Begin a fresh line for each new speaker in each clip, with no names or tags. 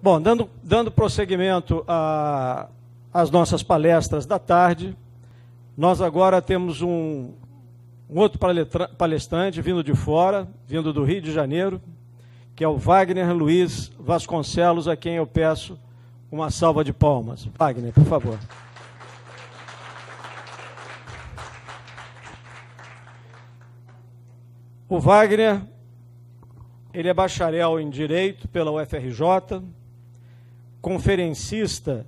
Bom, dando prosseguimento às nossas palestras da tarde, nós agora temos um outro palestrante vindo de fora, vindo do Rio de Janeiro, que é o Wagner Luiz Vasconcelos, a quem eu peço uma salva de palmas. Wagner, por favor. O Wagner, ele é bacharel em Direito pela UFRJ, conferencista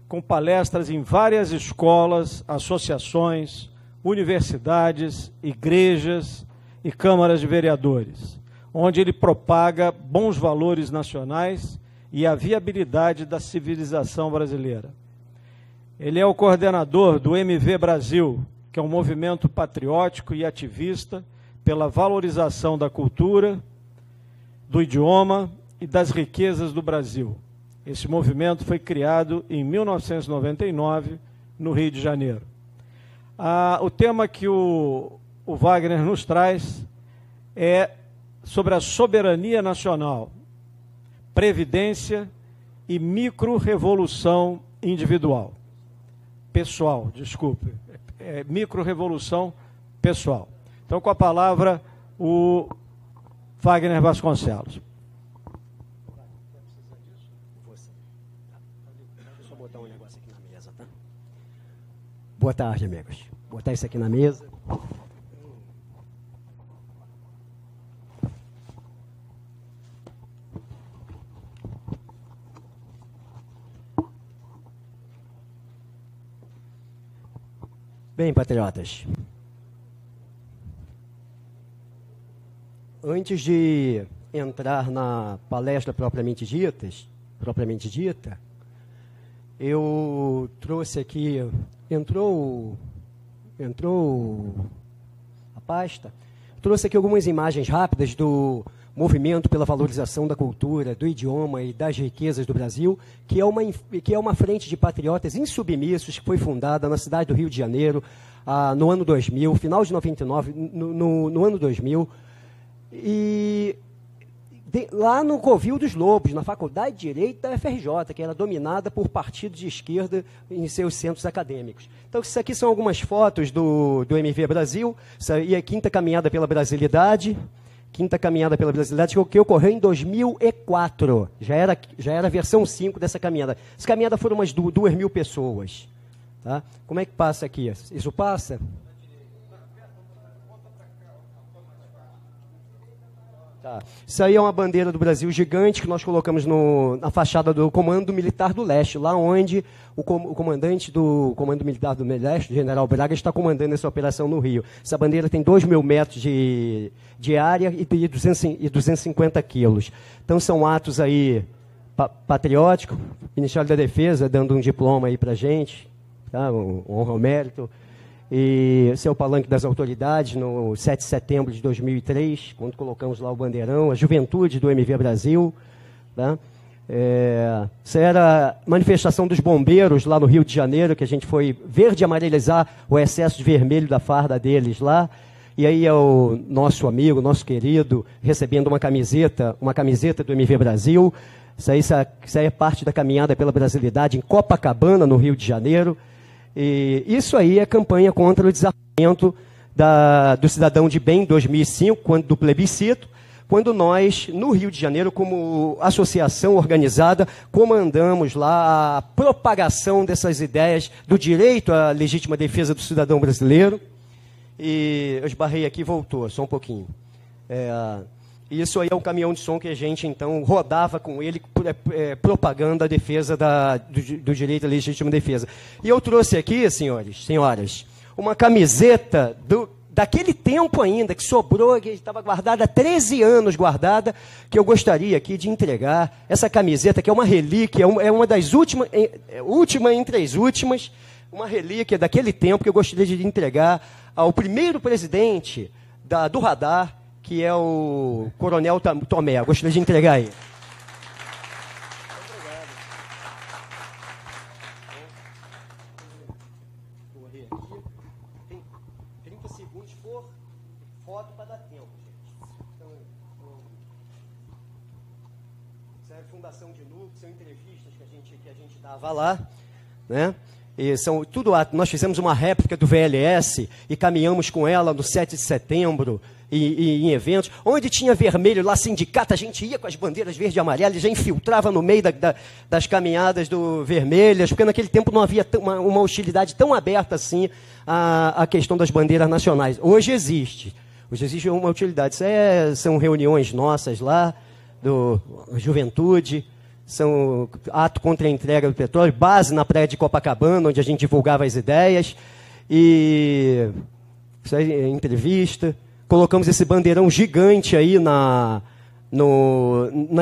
com palestras em várias escolas, associações, universidades, igrejas e câmaras de vereadores, onde ele propaga bons valores nacionais e a viabilidade da civilização brasileira. Ele é o coordenador do MV Brasil, que é um movimento patriótico e ativista pela valorização da cultura, do idioma e das riquezas do Brasil. Esse movimento foi criado em 1999, no Rio de Janeiro. O tema que o Wagner nos traz é sobre a soberania nacional, previdência e micro-revolução individual. Pessoal, desculpe. Micro-revolução pessoal. Então, com a palavra, o Wagner Vasconcelos.
Boa tarde, amigos. Vou botar isso aqui na mesa. Bem, patriotas, antes de entrar na palestra propriamente dita, eu trouxe aqui, entrou a pasta, trouxe aqui algumas imagens rápidas do movimento pela valorização da cultura, do idioma e das riquezas do Brasil, que é uma frente de patriotas insubmissos que foi fundada na cidade do Rio de Janeiro no ano 2000, final de 99, no ano 2000, e lá no Covil dos Lobos, na Faculdade de Direito da UFRJ, que era dominada por partidos de esquerda em seus centros acadêmicos. Então, isso aqui são algumas fotos do MV Brasil, isso aí é a quinta caminhada pela brasilidade, que ocorreu em 2004, já era a versão 5 dessa caminhada. Essa caminhada foram umas 2.000 pessoas. Tá? Como é que passa aqui? Isso passa? Tá. Isso aí é uma bandeira do Brasil gigante que nós colocamos na fachada do Comando Militar do Leste, lá onde o comandante do Comando Militar do Leste, o general Braga, está comandando essa operação no Rio. Essa bandeira tem 2.000 metros de área e 250 quilos. Então são atos aí patrióticos, o Ministério da Defesa dando um diploma aí para a gente, tá? Honra ao mérito. E esse é o palanque das autoridades, no 7 de setembro de 2003, quando colocamos lá o bandeirão, a juventude do MV Brasil. Tá? Essa era a manifestação dos bombeiros lá no Rio de Janeiro, que a gente foi verde amarelizar o excesso de vermelho da farda deles lá. E aí é o nosso amigo, nosso querido, recebendo uma camiseta do MV Brasil. Isso aí é parte da caminhada pela brasilidade em Copacabana, no Rio de Janeiro. E isso aí é campanha contra o desafiamento do Cidadão de Bem, em 2005, do plebiscito, quando nós, no Rio de Janeiro, como associação organizada, comandamos lá a propagação dessas ideias do direito à legítima defesa do cidadão brasileiro. E eu esbarrei aqui, voltou, só um pouquinho. Isso aí é um caminhão de som que a gente, então, rodava com ele, propagando a defesa do direito à legítima defesa. E eu trouxe aqui, senhoras, uma camiseta daquele tempo ainda, que sobrou, que estava guardada há 13 anos, que eu gostaria aqui de entregar. Essa camiseta, que é uma relíquia, é uma das última entre as últimas, uma relíquia daquele tempo que eu gostaria de entregar ao primeiro presidente do Radar, que é o Coronel Tomé. Eu gostaria de entregar aí. Tem 30 segundos por foto para dar tempo, gente. Então, Isso é a fundação de núcleo, são entrevistas que a gente dava lá, né? E são tudo, nós fizemos uma réplica do VLS e caminhamos com ela no 7 de setembro e em eventos. Onde tinha vermelho lá, sindicato, a gente ia com as bandeiras verde e amarela e já infiltrava no meio das caminhadas do vermelhas, porque naquele tempo não havia uma hostilidade tão aberta assim à questão das bandeiras nacionais. Hoje existe uma utilidade. São reuniões nossas lá, do Juventude, são ato contra a entrega do petróleo, base na praia de Copacabana, onde a gente divulgava as ideias, e isso aí, entrevista. Colocamos esse bandeirão gigante aí na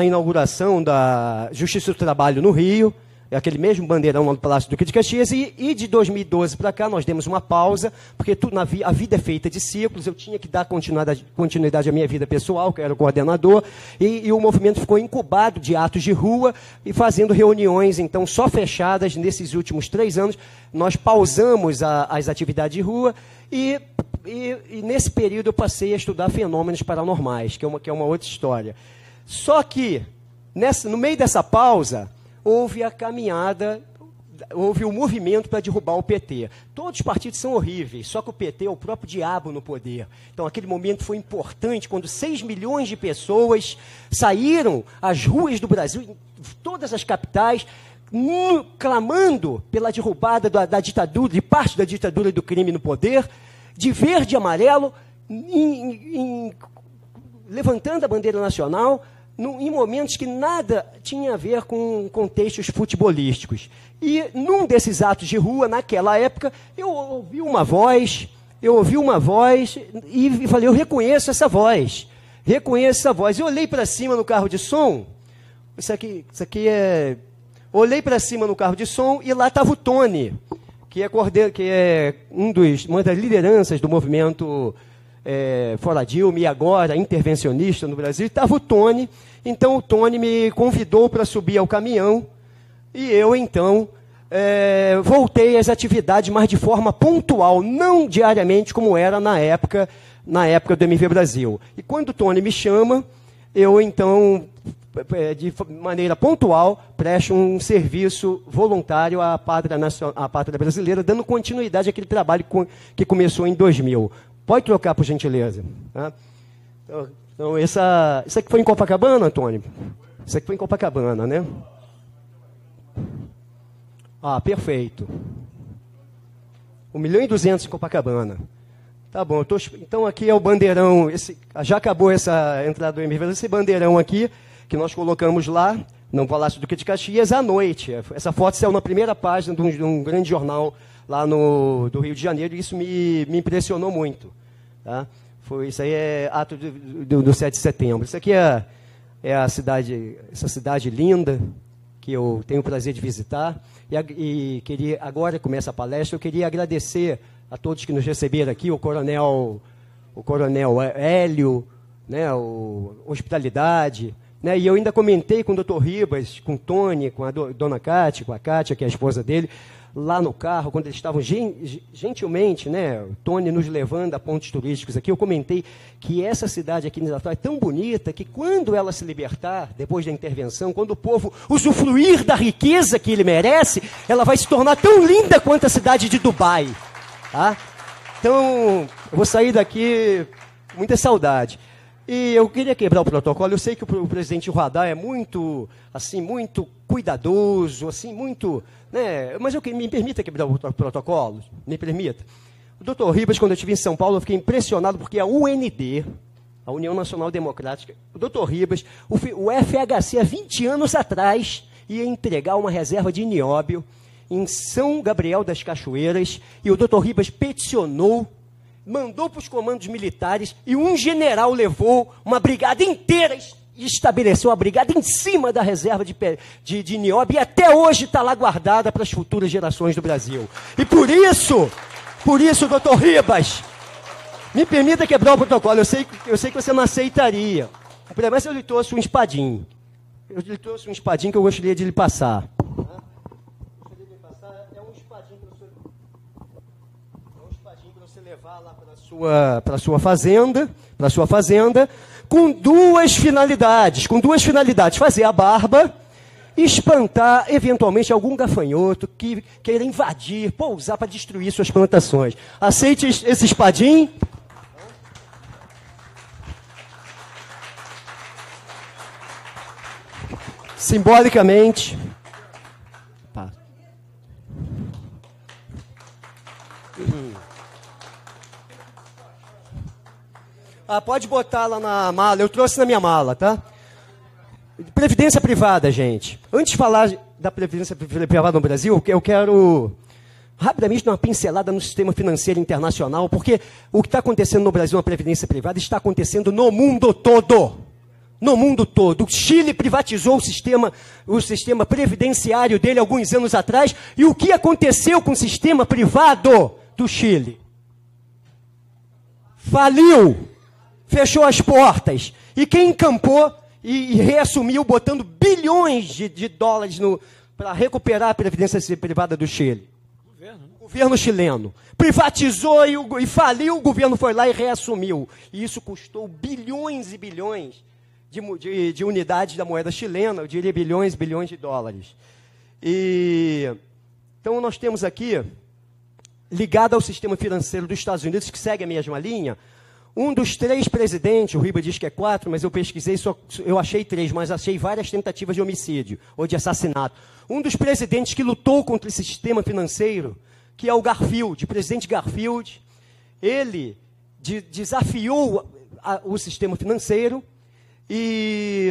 inauguração da Justiça do Trabalho no Rio, é aquele mesmo bandeirão lá no Palácio do Duque de Caxias, e de 2012 para cá nós demos uma pausa, porque a vida é feita de ciclos, eu tinha que dar continuidade à minha vida pessoal, que era o coordenador, e o movimento ficou incubado de atos de rua e fazendo reuniões, então, só fechadas nesses últimos 3 anos. Nós pausamos as atividades de rua e nesse período eu passei a estudar fenômenos paranormais, que é uma outra história. Só que, no meio dessa pausa, houve a caminhada, houve o movimento para derrubar o PT. Todos os partidos são horríveis, só que o PT é o próprio diabo no poder. Então, aquele momento foi importante, quando 6 milhões de pessoas saíram às ruas do Brasil, em todas as capitais, clamando pela derrubada da ditadura, de parte da ditadura e do crime no poder, de verde e amarelo, levantando a bandeira nacional, em momentos que nada tinha a ver com contextos futebolísticos. E num desses atos de rua, naquela época, eu ouvi uma voz e falei, eu reconheço essa voz. Eu olhei para cima no carro de som, isso aqui é... Olhei para cima no carro de som e lá estava o Tony, que é uma das lideranças do movimento Fora Dilma e agora intervencionista no Brasil. Estava o Tony. Então o Tony me convidou para subir ao caminhão e eu então voltei às atividades, mas de forma pontual, não diariamente como era na época do MV Brasil. E quando o Tony me chama, eu então, de maneira pontual, presto um serviço voluntário à pátria brasileira, dando continuidade àquele trabalho que começou em 2000. Pode trocar, por gentileza. Tá? Então, isso aqui foi em Copacabana, Antônio? Isso aqui foi em Copacabana, né? Ah, perfeito. 1.200.000 em Copacabana. Tá bom, então aqui é o bandeirão, já acabou essa entrada do MV, esse bandeirão aqui, que nós colocamos lá, no Palácio do Duque de Caxias, à noite. Essa foto saiu na primeira página de um grande jornal lá do Rio de Janeiro, e isso me impressionou muito. Tá? Isso aí é ato do 7 de setembro. Isso aqui é essa cidade linda, que eu tenho o prazer de visitar. E queria, agora começa a palestra, eu queria agradecer a todos que nos receberam aqui, o coronel Hélio, né, o Hospitalidade, né, e eu ainda comentei com o Dr. Ribas, com o Tony, com a dona Cátia, com a Cátia, que é a esposa dele, lá no carro, quando eles estavam gentilmente, né, o Tony nos levando a pontos turísticos aqui, eu comentei que essa cidade aqui em Natal é tão bonita que quando ela se libertar, depois da intervenção, quando o povo usufruir da riqueza que ele merece, ela vai se tornar tão linda quanto a cidade de Dubai. Tá? Então, eu vou sair daqui com muita saudade. E eu queria quebrar o protocolo. Eu sei que o presidente Ruadá é muito cuidadoso, assim, muito... Né? Mas me permita quebrar o protocolo? Me permita. O doutor Ribas, quando eu estive em São Paulo, eu fiquei impressionado porque a UND, a União Nacional Democrática, o doutor Ribas, o FHC, há 20 anos atrás, ia entregar uma reserva de nióbio em São Gabriel das Cachoeiras, e o doutor Ribas peticionou, mandou para os comandos militares, e um general levou uma brigada inteira e estabeleceu a brigada em cima da reserva de nióbio, e até hoje está lá guardada para as futuras gerações do Brasil. E por isso, doutor Ribas, me permita quebrar o protocolo, eu sei que você não aceitaria, mas eu lhe trouxe um espadim. Que eu gostaria de lhe passar. levar lá para sua fazenda, com duas finalidades, fazer a barba e espantar, eventualmente, algum gafanhoto que queira invadir, pousar para destruir suas plantações. Aceite esse espadim. Simbolicamente. Pode botar lá na mala, eu trouxe na minha mala, tá? Previdência privada, gente. Antes de falar da previdência privada no Brasil, eu quero rapidamente dar uma pincelada no sistema financeiro internacional, porque o que está acontecendo no Brasil na previdência privada está acontecendo no mundo todo. No mundo todo. O Chile privatizou o sistema previdenciário dele alguns anos atrás, e o que aconteceu com o sistema privado do Chile? Faliu. Fechou as portas. E quem encampou e reassumiu, botando bilhões de dólares para recuperar a previdência privada do Chile? O governo chileno. Privatizou e faliu, o governo foi lá e reassumiu. E isso custou bilhões e bilhões de unidades da moeda chilena, eu diria bilhões de dólares. Então nós temos aqui, ligado ao sistema financeiro dos Estados Unidos, que segue a mesma linha, um dos 3 presidentes, o Riba diz que é 4, mas eu pesquisei, eu achei 3, mas achei várias tentativas de homicídio ou de assassinato. Um dos presidentes que lutou contra esse sistema financeiro, que é o Garfield, o presidente Garfield, ele desafiou o sistema financeiro e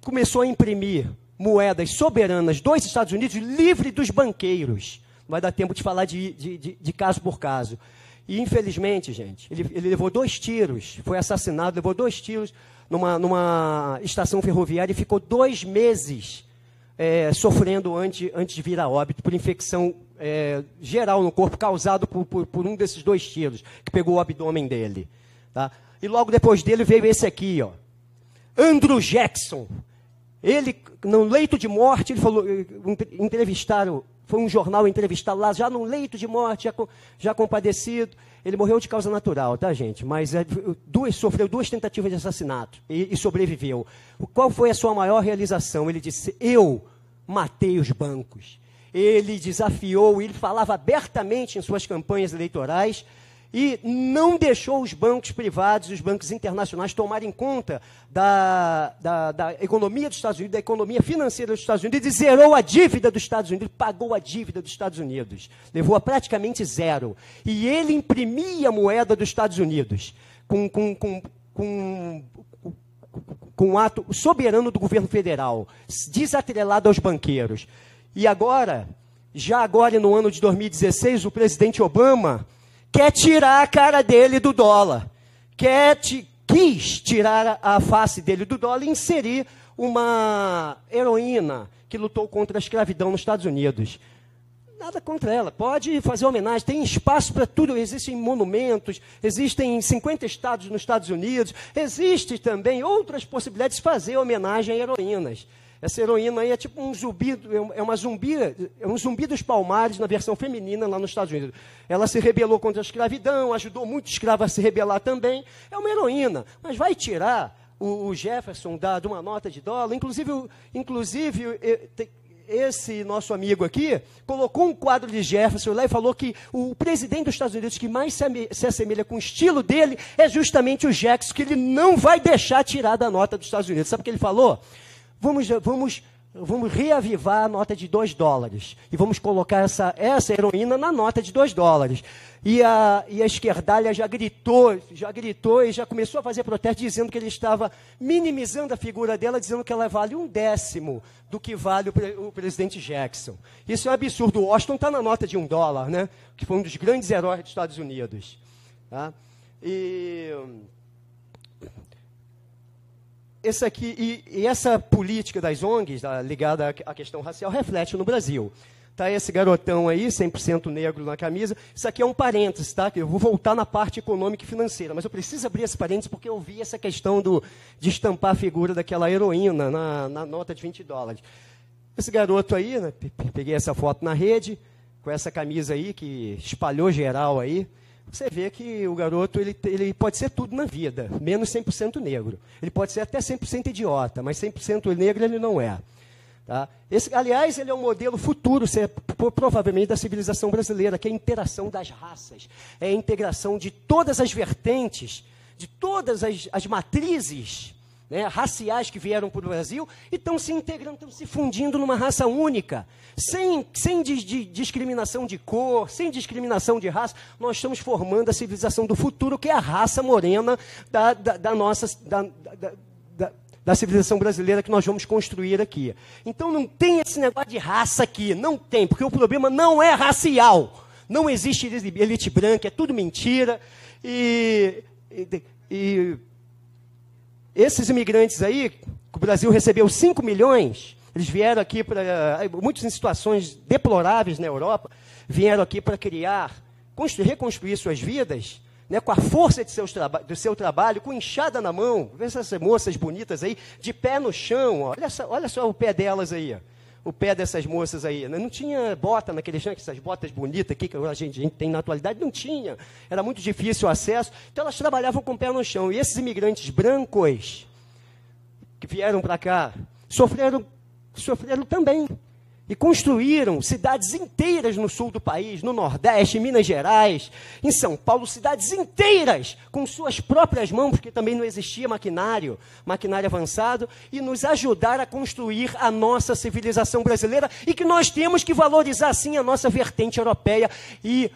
começou a imprimir moedas soberanas dos Estados Unidos, livre dos banqueiros. Não vai dar tempo de falar de caso por caso. E, infelizmente, gente, ele levou 2 tiros, foi assassinado, levou 2 tiros numa estação ferroviária e ficou 2 meses sofrendo antes de vir a óbito por infecção geral no corpo, causado por um desses 2 tiros, que pegou o abdômen dele. Tá? E logo depois dele veio esse aqui, ó, Andrew Jackson. Ele, no leito de morte, ele falou, entrevistaram, foi um jornal entrevistá-lo lá, já no leito de morte, já compadecido. Ele morreu de causa natural, tá, gente? Mas sofreu 2 tentativas de assassinato e sobreviveu. Qual foi a sua maior realização? Ele disse, eu matei os bancos. Ele desafiou, ele falava abertamente em suas campanhas eleitorais e não deixou os bancos privados, os bancos internacionais tomarem conta da economia dos Estados Unidos, da economia financeira dos Estados Unidos, e zerou a dívida dos Estados Unidos, pagou a dívida dos Estados Unidos, levou a praticamente zero. E ele imprimia a moeda dos Estados Unidos com um ato soberano do governo federal, desatrelado aos banqueiros. E agora, no ano de 2016, o presidente Obama quer tirar a cara dele do dólar, quis tirar a face dele do dólar e inserir uma heroína que lutou contra a escravidão nos Estados Unidos. Nada contra ela, pode fazer homenagem, tem espaço para tudo, existem monumentos, existem 50 estados nos Estados Unidos, existem também outras possibilidades de fazer homenagem a heroínas. Essa heroína aí é tipo um zumbi, é um zumbi dos Palmares na versão feminina lá nos Estados Unidos. Ela se rebelou contra a escravidão, ajudou muitos escravos a se rebelar também. É uma heroína, mas vai tirar o Jefferson de uma nota de dólar. Inclusive esse nosso amigo aqui colocou um quadro de Jefferson lá e falou que o presidente dos Estados Unidos que mais se assemelha com o estilo dele é justamente o Jackson, que ele não vai deixar tirar da nota dos Estados Unidos. Sabe o que ele falou? Vamos reavivar a nota de $2 e vamos colocar essa heroína na nota de $2. E a esquerdalha já gritou e já começou a fazer protesto dizendo que ele estava minimizando a figura dela, dizendo que ela vale 1/10 do que vale o presidente Jackson. Isso é um absurdo. O Washington está na nota de $1, né? Que foi um dos grandes heróis dos Estados Unidos. Tá? Essa política das ONGs, ligada à questão racial, reflete no Brasil. Tá esse garotão aí, 100% negro na camisa. Isso aqui é um parênteses, tá? Eu vou voltar na parte econômica e financeira, mas eu preciso abrir esse parênteses porque eu vi essa questão de estampar a figura daquela heroína na nota de $20. Esse garoto aí, né, peguei essa foto na rede, com essa camisa aí, que espalhou geral aí, você vê que o garoto ele pode ser tudo na vida, menos 100% negro. Ele pode ser até 100% idiota, mas 100% negro ele não é. Tá? Aliás, ele é um modelo futuro, provavelmente, da civilização brasileira, que é a interação das raças, é a integração de todas as vertentes, de todas as matrizes, né, raciais que vieram para o Brasil e estão se integrando, estão se fundindo numa raça única, sem discriminação de cor, sem discriminação de raça. Nós estamos formando a civilização do futuro, que é a raça morena da civilização brasileira que nós vamos construir aqui. Então não tem esse negócio de raça aqui, não tem, porque o problema não é racial. Não existe elite branca, é tudo mentira. E esses imigrantes aí, que o Brasil recebeu 5 milhões, eles vieram aqui muitos em situações deploráveis na Europa, vieram aqui para reconstruir suas vidas, né, com a força do seu trabalho, com enxada na mão. Vê essas moças bonitas aí, de pé no chão. Ó. Olha só o pé delas aí. Ó. O pé dessas moças aí. Não tinha bota naquele chão, essas botas bonitas aqui que a gente tem na atualidade, não tinha. Era muito difícil o acesso. Então elas trabalhavam com o pé no chão. E esses imigrantes brancos que vieram para cá sofreram também. E construíram cidades inteiras no sul do país, no Nordeste, em Minas Gerais, em São Paulo, cidades inteiras, com suas próprias mãos, porque também não existia maquinário avançado, e nos ajudaram a construir a nossa civilização brasileira, e que nós temos que valorizar, sim, a nossa vertente europeia, e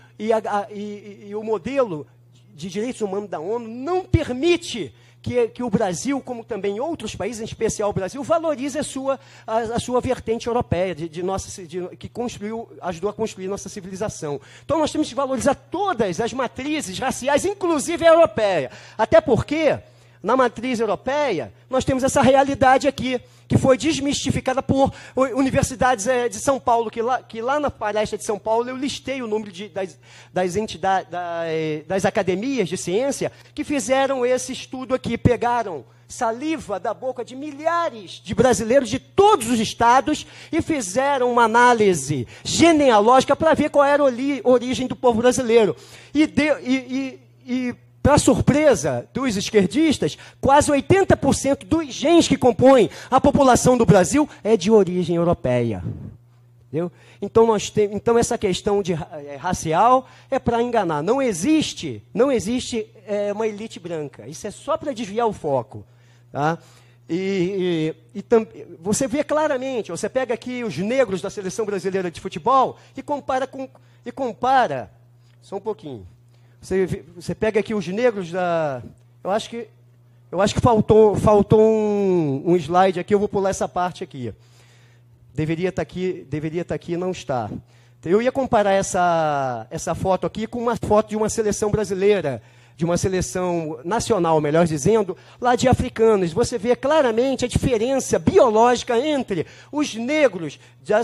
o modelo de direitos humanos da ONU não permite que o Brasil, como também outros países, em especial o Brasil, valorize a sua vertente europeia, que ajudou a construir nossa civilização. Então nós temos que valorizar todas as matrizes raciais, inclusive a europeia. Até porque, na matriz europeia, nós temos essa realidade aqui, que foi desmistificada por universidades de São Paulo, que lá na palestra de São Paulo eu listei o número das academias de ciência que fizeram esse estudo aqui, pegaram saliva da boca de milhares de brasileiros de todos os estados e fizeram uma análise genealógica para ver qual era a origem do povo brasileiro. Para surpresa dos esquerdistas, quase 80% dos genes que compõem a população do Brasil é de origem europeia. Entendeu? Então essa questão racial é para enganar. Não existe uma elite branca. Isso é só para desviar o foco. Tá? Você vê claramente, você pega aqui os negros da seleção brasileira de futebol e compara só um pouquinho. Você pega aqui os negros da... Eu acho que faltou um slide aqui, eu vou pular essa parte aqui. Deveria estar aqui, não está. Eu ia comparar essa foto aqui com uma foto de uma seleção brasileira, de uma seleção nacional, melhor dizendo, lá de africanos. Você vê claramente a diferença biológica entre os negros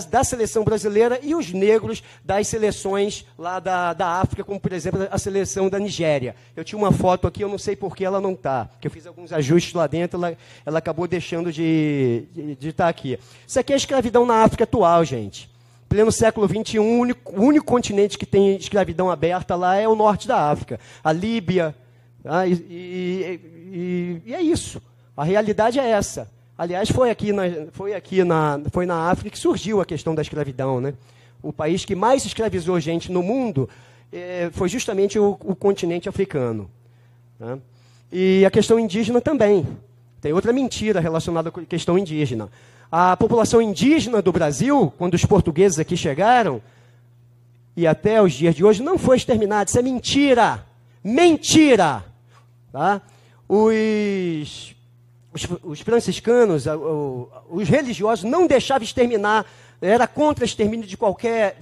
da seleção brasileira e os negros das seleções lá da África, como, por exemplo, a seleção da Nigéria. Eu tinha uma foto aqui, eu não sei por que ela não está, porque eu fiz alguns ajustes lá dentro, ela acabou deixando de estar aqui. Isso aqui é a escravidão na África atual, gente. Pleno século XXI, o único continente que tem escravidão aberta lá é o norte da África, a Líbia, tá? E é isso. A realidade é essa. Aliás, foi na África que surgiu a questão da escravidão, né? O país que mais escravizou gente no mundo foi justamente o continente africano. Tá? E a questão indígena também. Tem outra mentira relacionada com a questão indígena. A população indígena do Brasil, quando os portugueses aqui chegaram, e até os dias de hoje, não foi exterminada. Isso é mentira. Mentira! Tá? Os franciscanos, os religiosos, não deixavam exterminar, era contra o extermínio de qualquer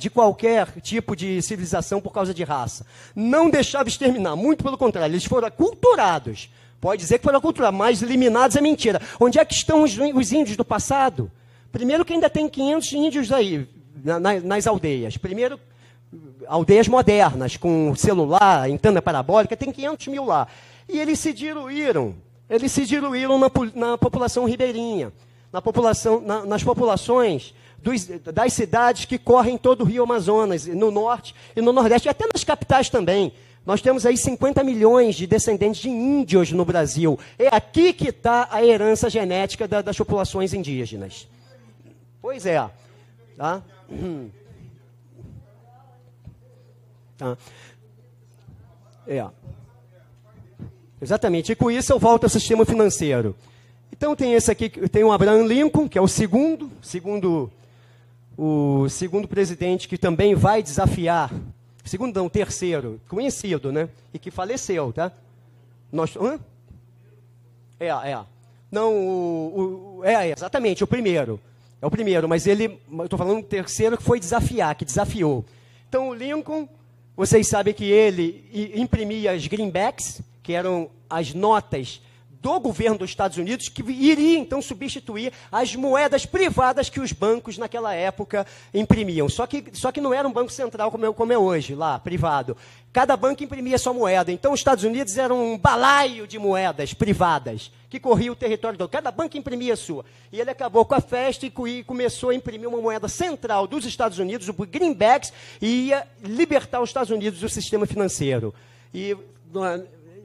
tipo de civilização por causa de raça. Não deixavam exterminar, muito pelo contrário, eles foram aculturados. Pode dizer que foram aculturados, mas eliminados é mentira. Onde é que estão os índios do passado? Primeiro que ainda tem 500 índios aí, nas aldeias. Primeiro, aldeias modernas, com celular, antena parabólica, tem 500 mil lá. E eles se diluíram na população ribeirinha, nas populações das cidades que correm todo o Rio Amazonas, no norte e no nordeste, e até nas capitais também. Nós temos aí 50 milhões de descendentes de índios no Brasil. É aqui que está a herança genética das populações indígenas. Pois é. Tá? Tá. É. Exatamente. E com isso eu volto ao sistema financeiro. Então tem esse aqui, tem o Abraham Lincoln, que é o segundo presidente que também vai desafiar, segundo não, terceiro, conhecido, né? E que faleceu, tá? Não, exatamente, o primeiro. É o primeiro, mas eu estou falando do terceiro que foi desafiar, que desafiou. Então o Lincoln, vocês sabem que ele imprimia as greenbacks, que eram as notas do governo dos Estados Unidos, que iria, então, substituir as moedas privadas que os bancos, naquela época, imprimiam. Só que não era um banco central como é hoje, lá, privado. Cada banco imprimia sua moeda. Então, os Estados Unidos eram um balaio de moedas privadas, que corria o território todo. Cada banco imprimia a sua. E ele acabou com a festa e começou a imprimir uma moeda central dos Estados Unidos, o greenbacks, e ia libertar os Estados Unidos do sistema financeiro. E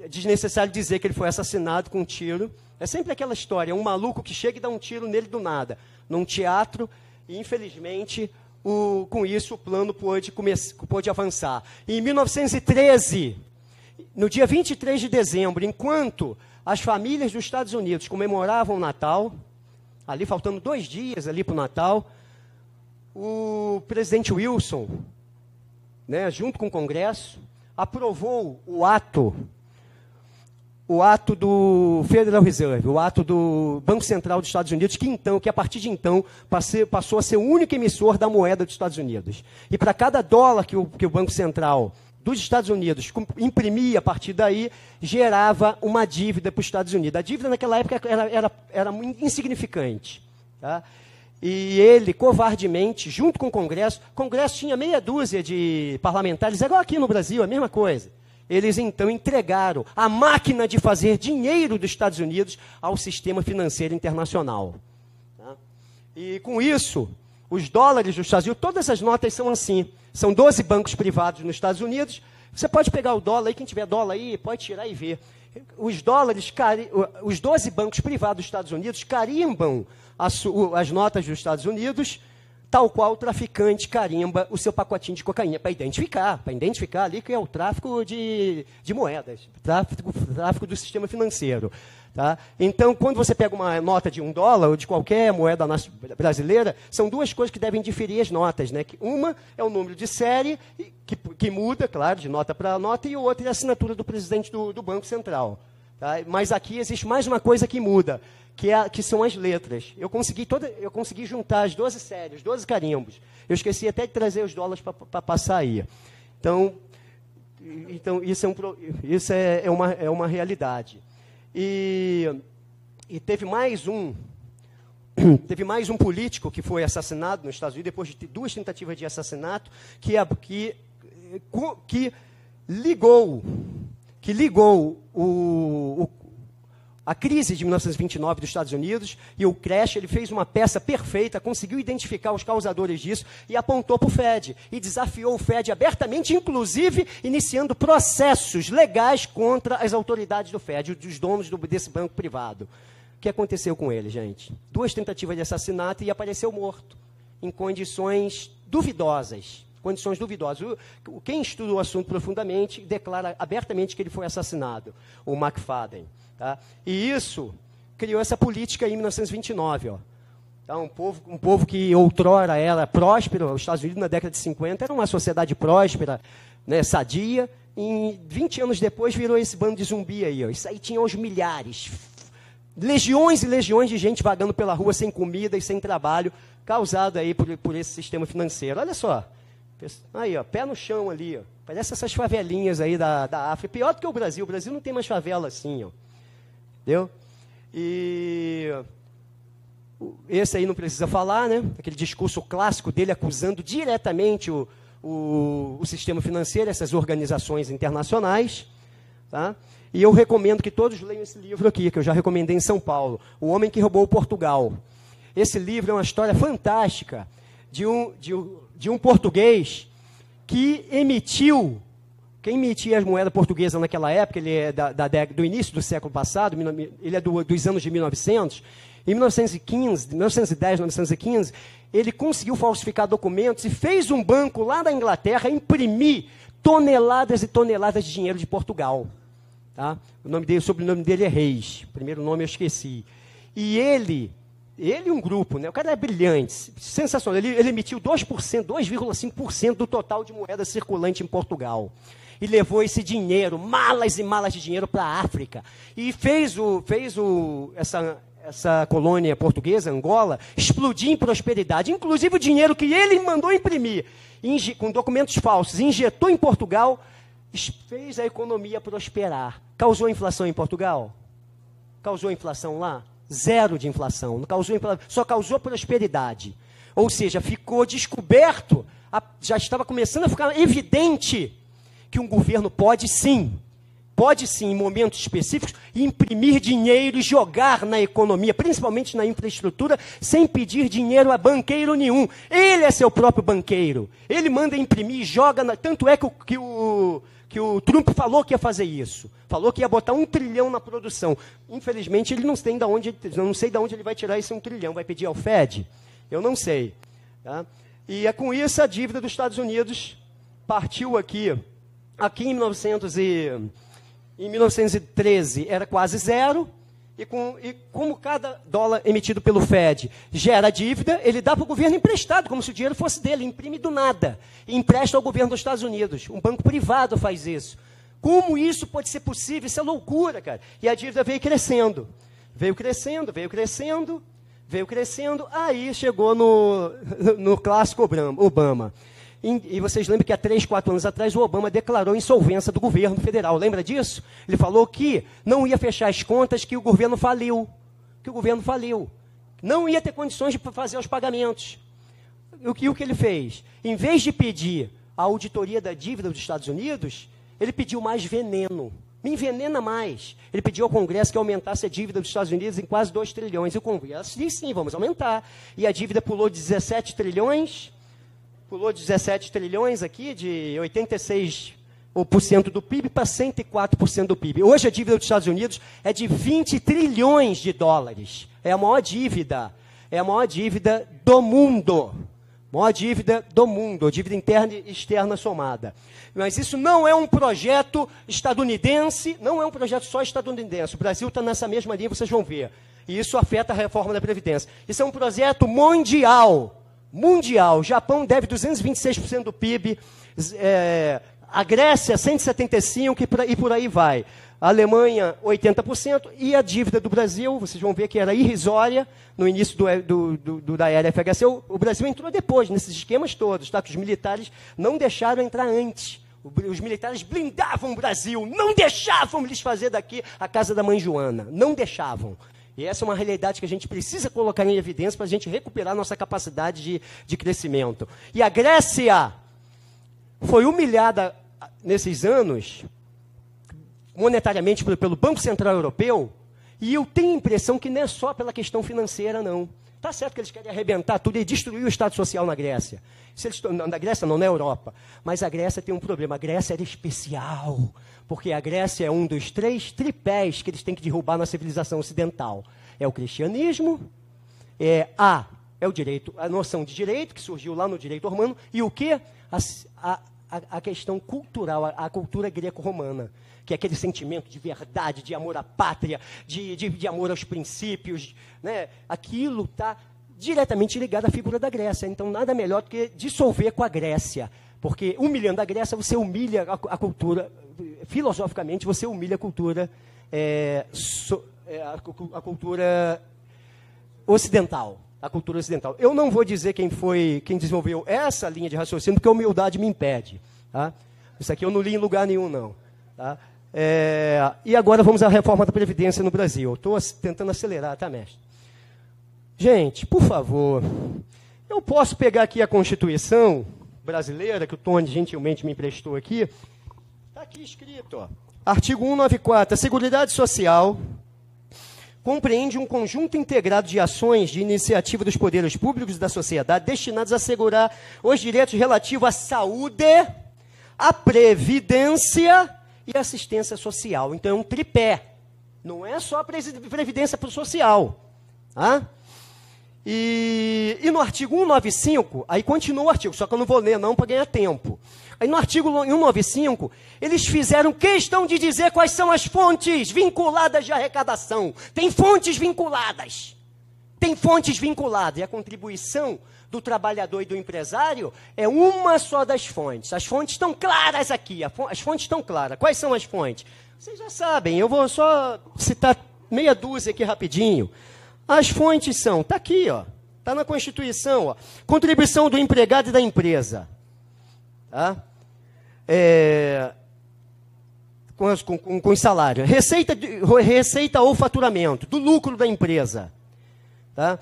é desnecessário dizer que ele foi assassinado com um tiro. É sempre aquela história, um maluco que chega e dá um tiro nele do nada, num teatro, e infelizmente, com isso, o plano pôde avançar. E em 1913, no dia 23 de dezembro, enquanto as famílias dos Estados Unidos comemoravam o Natal, ali faltando 2 dias ali para o Natal, o presidente Wilson, né, junto com o Congresso, aprovou o ato do Federal Reserve, o ato do Banco Central dos Estados Unidos, que a partir de então passou a ser o único emissor da moeda dos Estados Unidos. E para cada dólar que o Banco Central dos Estados Unidos imprimia a partir daí, gerava uma dívida para os Estados Unidos. A dívida naquela época era insignificante. Tá? E ele, covardemente, junto com o Congresso tinha meia dúzia de parlamentares, igual aqui no Brasil, a mesma coisa. Eles, então, entregaram a máquina de fazer dinheiro dos Estados Unidos ao sistema financeiro internacional. Tá? E, com isso, os dólares dos Estados Unidos, todas as notas são assim. São 12 bancos privados nos Estados Unidos. Você pode pegar o dólar aí, quem tiver dólar aí, pode tirar e ver. Os 12 bancos privados dos Estados Unidos carimbam as notas dos Estados Unidos, tal qual o traficante carimba o seu pacotinho de cocaína, para identificar ali que é o tráfico de moedas, tráfico do sistema financeiro. Tá? Então, quando você pega uma nota de $1 ou de qualquer moeda brasileira, são 2 coisas que devem diferir as notas. Né? Uma é o número de série, que muda, claro, de nota para nota, e o outro é a assinatura do presidente do Banco Central. Tá? Mas aqui existe mais uma coisa que muda, que são as letras. Eu consegui juntar as 12 séries, 12 carimbos. Eu esqueci até de trazer os dólares para passar aí. Então isso é uma realidade. E teve mais um político que foi assassinado nos Estados Unidos, depois de 2 tentativas de assassinato, que ligou a crise de 1929 dos Estados Unidos, e o Crash, ele fez uma peça perfeita, conseguiu identificar os causadores disso e apontou para o Fed, e desafiou o Fed abertamente, inclusive iniciando processos legais contra as autoridades do Fed, dos donos desse banco privado. O que aconteceu com ele, gente? 2 tentativas de assassinato e apareceu morto, em condições duvidosas. Quem estuda o assunto profundamente declara abertamente que ele foi assassinado, o McFadden. Tá? E isso criou essa política em 1929. Ó. Tá? Um povo que outrora era próspero, os Estados Unidos na década de 50 era uma sociedade próspera, né, sadia, e 20 anos depois virou esse bando de zumbi aí. Ó. Isso aí tinha aos milhares. Legiões e legiões de gente vagando pela rua sem comida e sem trabalho, causado aí por esse sistema financeiro. Olha só. Aí, ó, pé no chão ali, ó. Parece essas favelinhas aí da África. Pior do que o Brasil. O Brasil não tem mais favela assim, ó. Entendeu? E esse aí não precisa falar, né? Aquele discurso clássico dele acusando diretamente o sistema financeiro, essas organizações internacionais. Tá? E eu recomendo que todos leiam esse livro aqui, que eu já recomendei em São Paulo, O Homem que Roubou Portugal. Esse livro é uma história fantástica de um português que quem emitia as moedas portuguesas naquela época, ele é do início do século passado, ele é dos anos de 1900, em 1915, 1910, 1915, ele conseguiu falsificar documentos e fez um banco lá da Inglaterra imprimir toneladas e toneladas de dinheiro de Portugal. Tá? O sobrenome dele é Reis, o primeiro nome eu esqueci. E ele e um grupo, né? O cara é brilhante, sensacional. Ele emitiu 2,5% do total de moeda circulante em Portugal. E levou esse dinheiro, malas e malas de dinheiro para a África. E fez essa colônia portuguesa, Angola, explodir em prosperidade. Inclusive o dinheiro que ele mandou imprimir, com documentos falsos, injetou em Portugal, fez a economia prosperar. Causou inflação em Portugal? Causou inflação lá? Zero de inflação. Não causou inflação, só causou prosperidade. Ou seja, ficou descoberto, já estava começando a ficar evidente que um governo pode sim, em momentos específicos, imprimir dinheiro e jogar na economia, principalmente na infraestrutura, sem pedir dinheiro a banqueiro nenhum. Ele é seu próprio banqueiro. Ele manda imprimir e joga. Tanto é que o Trump falou que ia fazer isso. Falou que ia botar 1 trilhão na produção. Infelizmente, ele não sei de onde ele vai tirar esse 1 trilhão. Vai pedir ao Fed? Eu não sei. Tá? E é com isso a dívida dos Estados Unidos partiu aqui em 1913 era quase zero, e como cada dólar emitido pelo Fed gera dívida, ele dá para o governo emprestado, como se o dinheiro fosse dele, imprime do nada, e empresta ao governo dos Estados Unidos. Um banco privado faz isso. Como isso pode ser possível? Isso é loucura, cara. E a dívida veio crescendo, aí chegou no clássico Obama. E vocês lembram que há 3, 4 anos atrás o Obama declarou insolvência do governo federal. Lembra disso? Ele falou que não ia fechar as contas, que o governo faliu. Não ia ter condições de fazer os pagamentos. E o que ele fez? Em vez de pedir a auditoria da dívida dos Estados Unidos, ele pediu mais veneno. Me envenena mais. Ele pediu ao Congresso que aumentasse a dívida dos Estados Unidos em quase 2 trilhões. E o Congresso disse sim, vamos aumentar. E a dívida pulou de 17 trilhões... Pulou de 17 trilhões aqui, de 86% do PIB para 104% do PIB. Hoje a dívida dos Estados Unidos é de 20 trilhões de dólares. É a maior dívida do mundo. Dívida interna e externa somada. Mas isso não é um projeto estadunidense, não é um projeto só estadunidense. O Brasil está nessa mesma linha, vocês vão ver. E isso afeta a reforma da Previdência. Isso é um projeto mundial. O Japão deve 226% do PIB, a Grécia 175% e por aí vai. A Alemanha 80% e a dívida do Brasil, vocês vão ver que era irrisória no início da era FHC. O Brasil entrou depois nesses esquemas todos, tá? Que os militares não deixaram entrar antes. Os militares blindavam o Brasil, não deixavam eles fazer daqui a casa da mãe Joana, não deixavam. E essa é uma realidade que a gente precisa colocar em evidência para a gente recuperar nossa capacidade de crescimento. E a Grécia foi humilhada nesses anos, monetariamente, pelo Banco Central Europeu, e eu tenho a impressão que não é só pela questão financeira, não. Está certo que eles querem arrebentar tudo e destruir o Estado Social na Grécia. Na Grécia não, na Europa. Mas a Grécia tem um problema. A Grécia era especial, porque a Grécia é um dos 3 tripés que eles têm que derrubar na civilização ocidental. É o cristianismo, é o direito, a noção de direito, que surgiu lá no direito romano, e o quê? A questão cultural, a cultura greco-romana, que é aquele sentimento de verdade, de amor à pátria, de amor aos princípios, né? Aquilo está diretamente ligado à figura da Grécia. Então, nada melhor do que dissolver com a Grécia, porque humilhando a Grécia, você humilha a cultura, filosoficamente, você humilha a cultura, a cultura ocidental. A cultura ocidental. Eu não vou dizer quem desenvolveu essa linha de raciocínio, porque a humildade me impede. Tá? Isso aqui eu não li em lugar nenhum, não. Tá? E agora vamos à reforma da Previdência no Brasil. Estou tentando acelerar, tá, mestre? Gente, por favor, eu posso pegar aqui a Constituição brasileira, que o Tony gentilmente me emprestou aqui. Está aqui escrito, ó, artigo 194, a Seguridade Social compreende um conjunto integrado de ações de iniciativa dos poderes públicos e da sociedade destinados a assegurar os direitos relativos à saúde, a previdência e a assistência social. Então, é um tripé. Não é só a previdência social. Tá? E no artigo 195, aí continua o artigo, só que eu não vou ler não para ganhar tempo. Aí no artigo 195, eles fizeram questão de dizer quais são as fontes vinculadas de arrecadação. Tem fontes vinculadas. Tem fontes vinculadas. E a contribuição do trabalhador e do empresário é uma só das fontes. As fontes estão claras aqui. As fontes estão claras. Quais são as fontes? Vocês já sabem, eu vou só citar meia dúzia aqui rapidinho. As fontes são, está aqui, ó, está na Constituição, ó, contribuição do empregado e da empresa. Tá? Com salário. Receita ou faturamento, do lucro da empresa. Tá?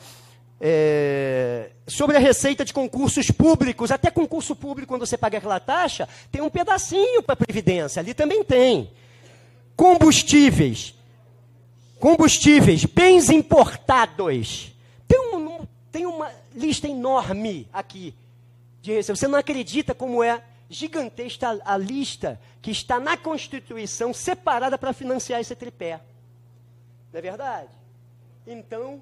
Sobre a receita de concursos públicos, até concurso público, quando você paga aquela taxa, tem um pedacinho para a Previdência, ali também tem. Combustíveis, bens importados. Tem uma lista enorme aqui de receita. Você não acredita como é gigantesca a lista que está na Constituição separada para financiar esse tripé. Não é verdade? Então,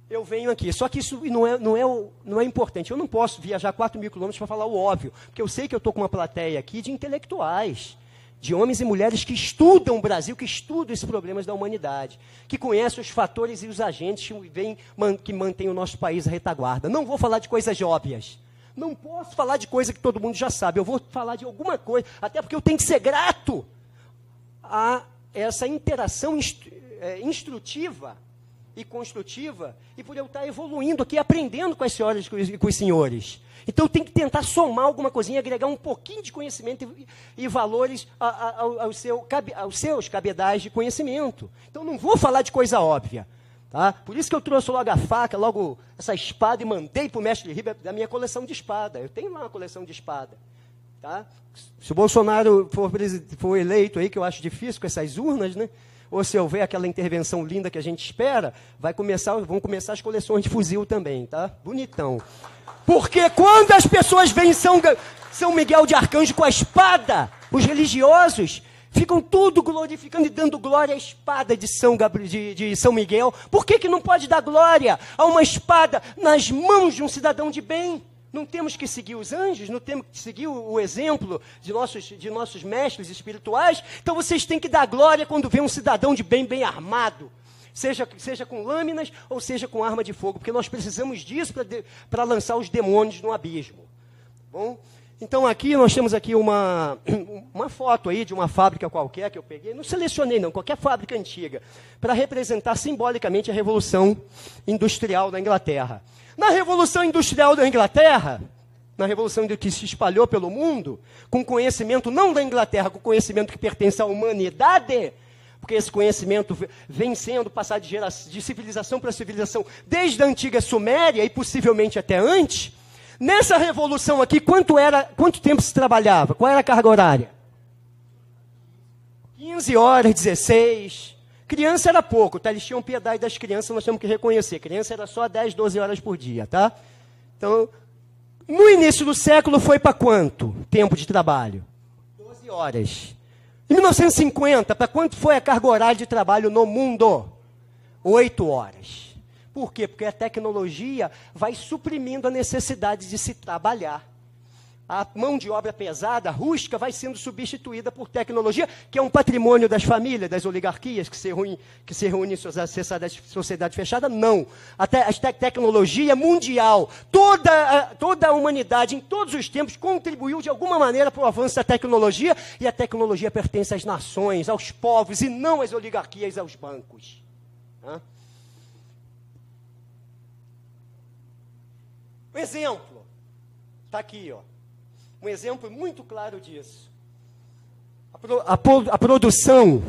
eu venho aqui. Só que isso não é importante. Eu não posso viajar 4.000 quilômetros para falar o óbvio, porque eu sei que eu estou com uma plateia aqui de intelectuais, de homens e mulheres que estudam o Brasil, que estudam esses problemas da humanidade, que conhecem os fatores e os agentes que mantêm o nosso país à retaguarda. Não vou falar de coisas óbvias. Não posso falar de coisa que todo mundo já sabe. Eu vou falar de alguma coisa, até porque eu tenho que ser grato a essa interação instrutiva e construtiva, e por eu estar evoluindo aqui, aprendendo com as senhoras e com os senhores. Então, eu tenho que tentar somar alguma coisinha, agregar um pouquinho de conhecimento e valores aos seus cabedais de conhecimento. Então, não vou falar de coisa óbvia. Tá? Por isso que eu trouxe logo a faca, logo essa espada, e mandei para o mestre Ribeiro da minha coleção de espada. Eu tenho lá uma coleção de espada. Tá? Se o Bolsonaro for eleito aí, que eu acho difícil com essas urnas, né? Ou se houver aquela intervenção linda que a gente espera, vão começar as coleções de fuzil também, tá? Bonitão. Porque quando as pessoas veem São Miguel de Arcanjo com a espada, os religiosos ficam tudo glorificando e dando glória à espada de São Miguel. Por que não pode dar glória a uma espada nas mãos de um cidadão de bem? Não temos que seguir os anjos? Não temos que seguir o exemplo de nossos mestres espirituais? Então vocês têm que dar glória quando vê um cidadão de bem armado. Seja com lâminas ou seja com arma de fogo, porque nós precisamos disso para lançar os demônios no abismo. Bom, então aqui nós temos aqui uma foto aí de uma fábrica qualquer que eu peguei, não selecionei não, qualquer fábrica antiga, para representar simbolicamente a Revolução Industrial da Inglaterra. Na Revolução Industrial da Inglaterra, na Revolução que se espalhou pelo mundo, com conhecimento não da Inglaterra, com conhecimento que pertence à humanidade, porque esse conhecimento vem sendo passado de civilização para civilização desde a antiga Suméria e possivelmente até antes. Nessa revolução aqui, quanto tempo se trabalhava? Qual era a carga horária? 15 horas, 16. Criança era pouco, tá? Eles tinham piedade das crianças, nós temos que reconhecer. Criança era só 10, 12 horas por dia, tá? Então, no início do século foi para quanto tempo de trabalho? 12 horas. Em 1950, para quanto foi a carga horária de trabalho no mundo? 8 horas. Por quê? Porque a tecnologia vai suprimindo a necessidade de se trabalhar. A mão de obra pesada, rústica, vai sendo substituída por tecnologia, que é um patrimônio das famílias, das oligarquias, que se reúnem em sociedade fechada. Não. A tecnologia mundial, toda a humanidade, em todos os tempos, contribuiu de alguma maneira para o avanço da tecnologia, e a tecnologia pertence às nações, aos povos, e não às oligarquias, aos bancos. Um exemplo, está aqui, ó. Um exemplo muito claro disso. A produção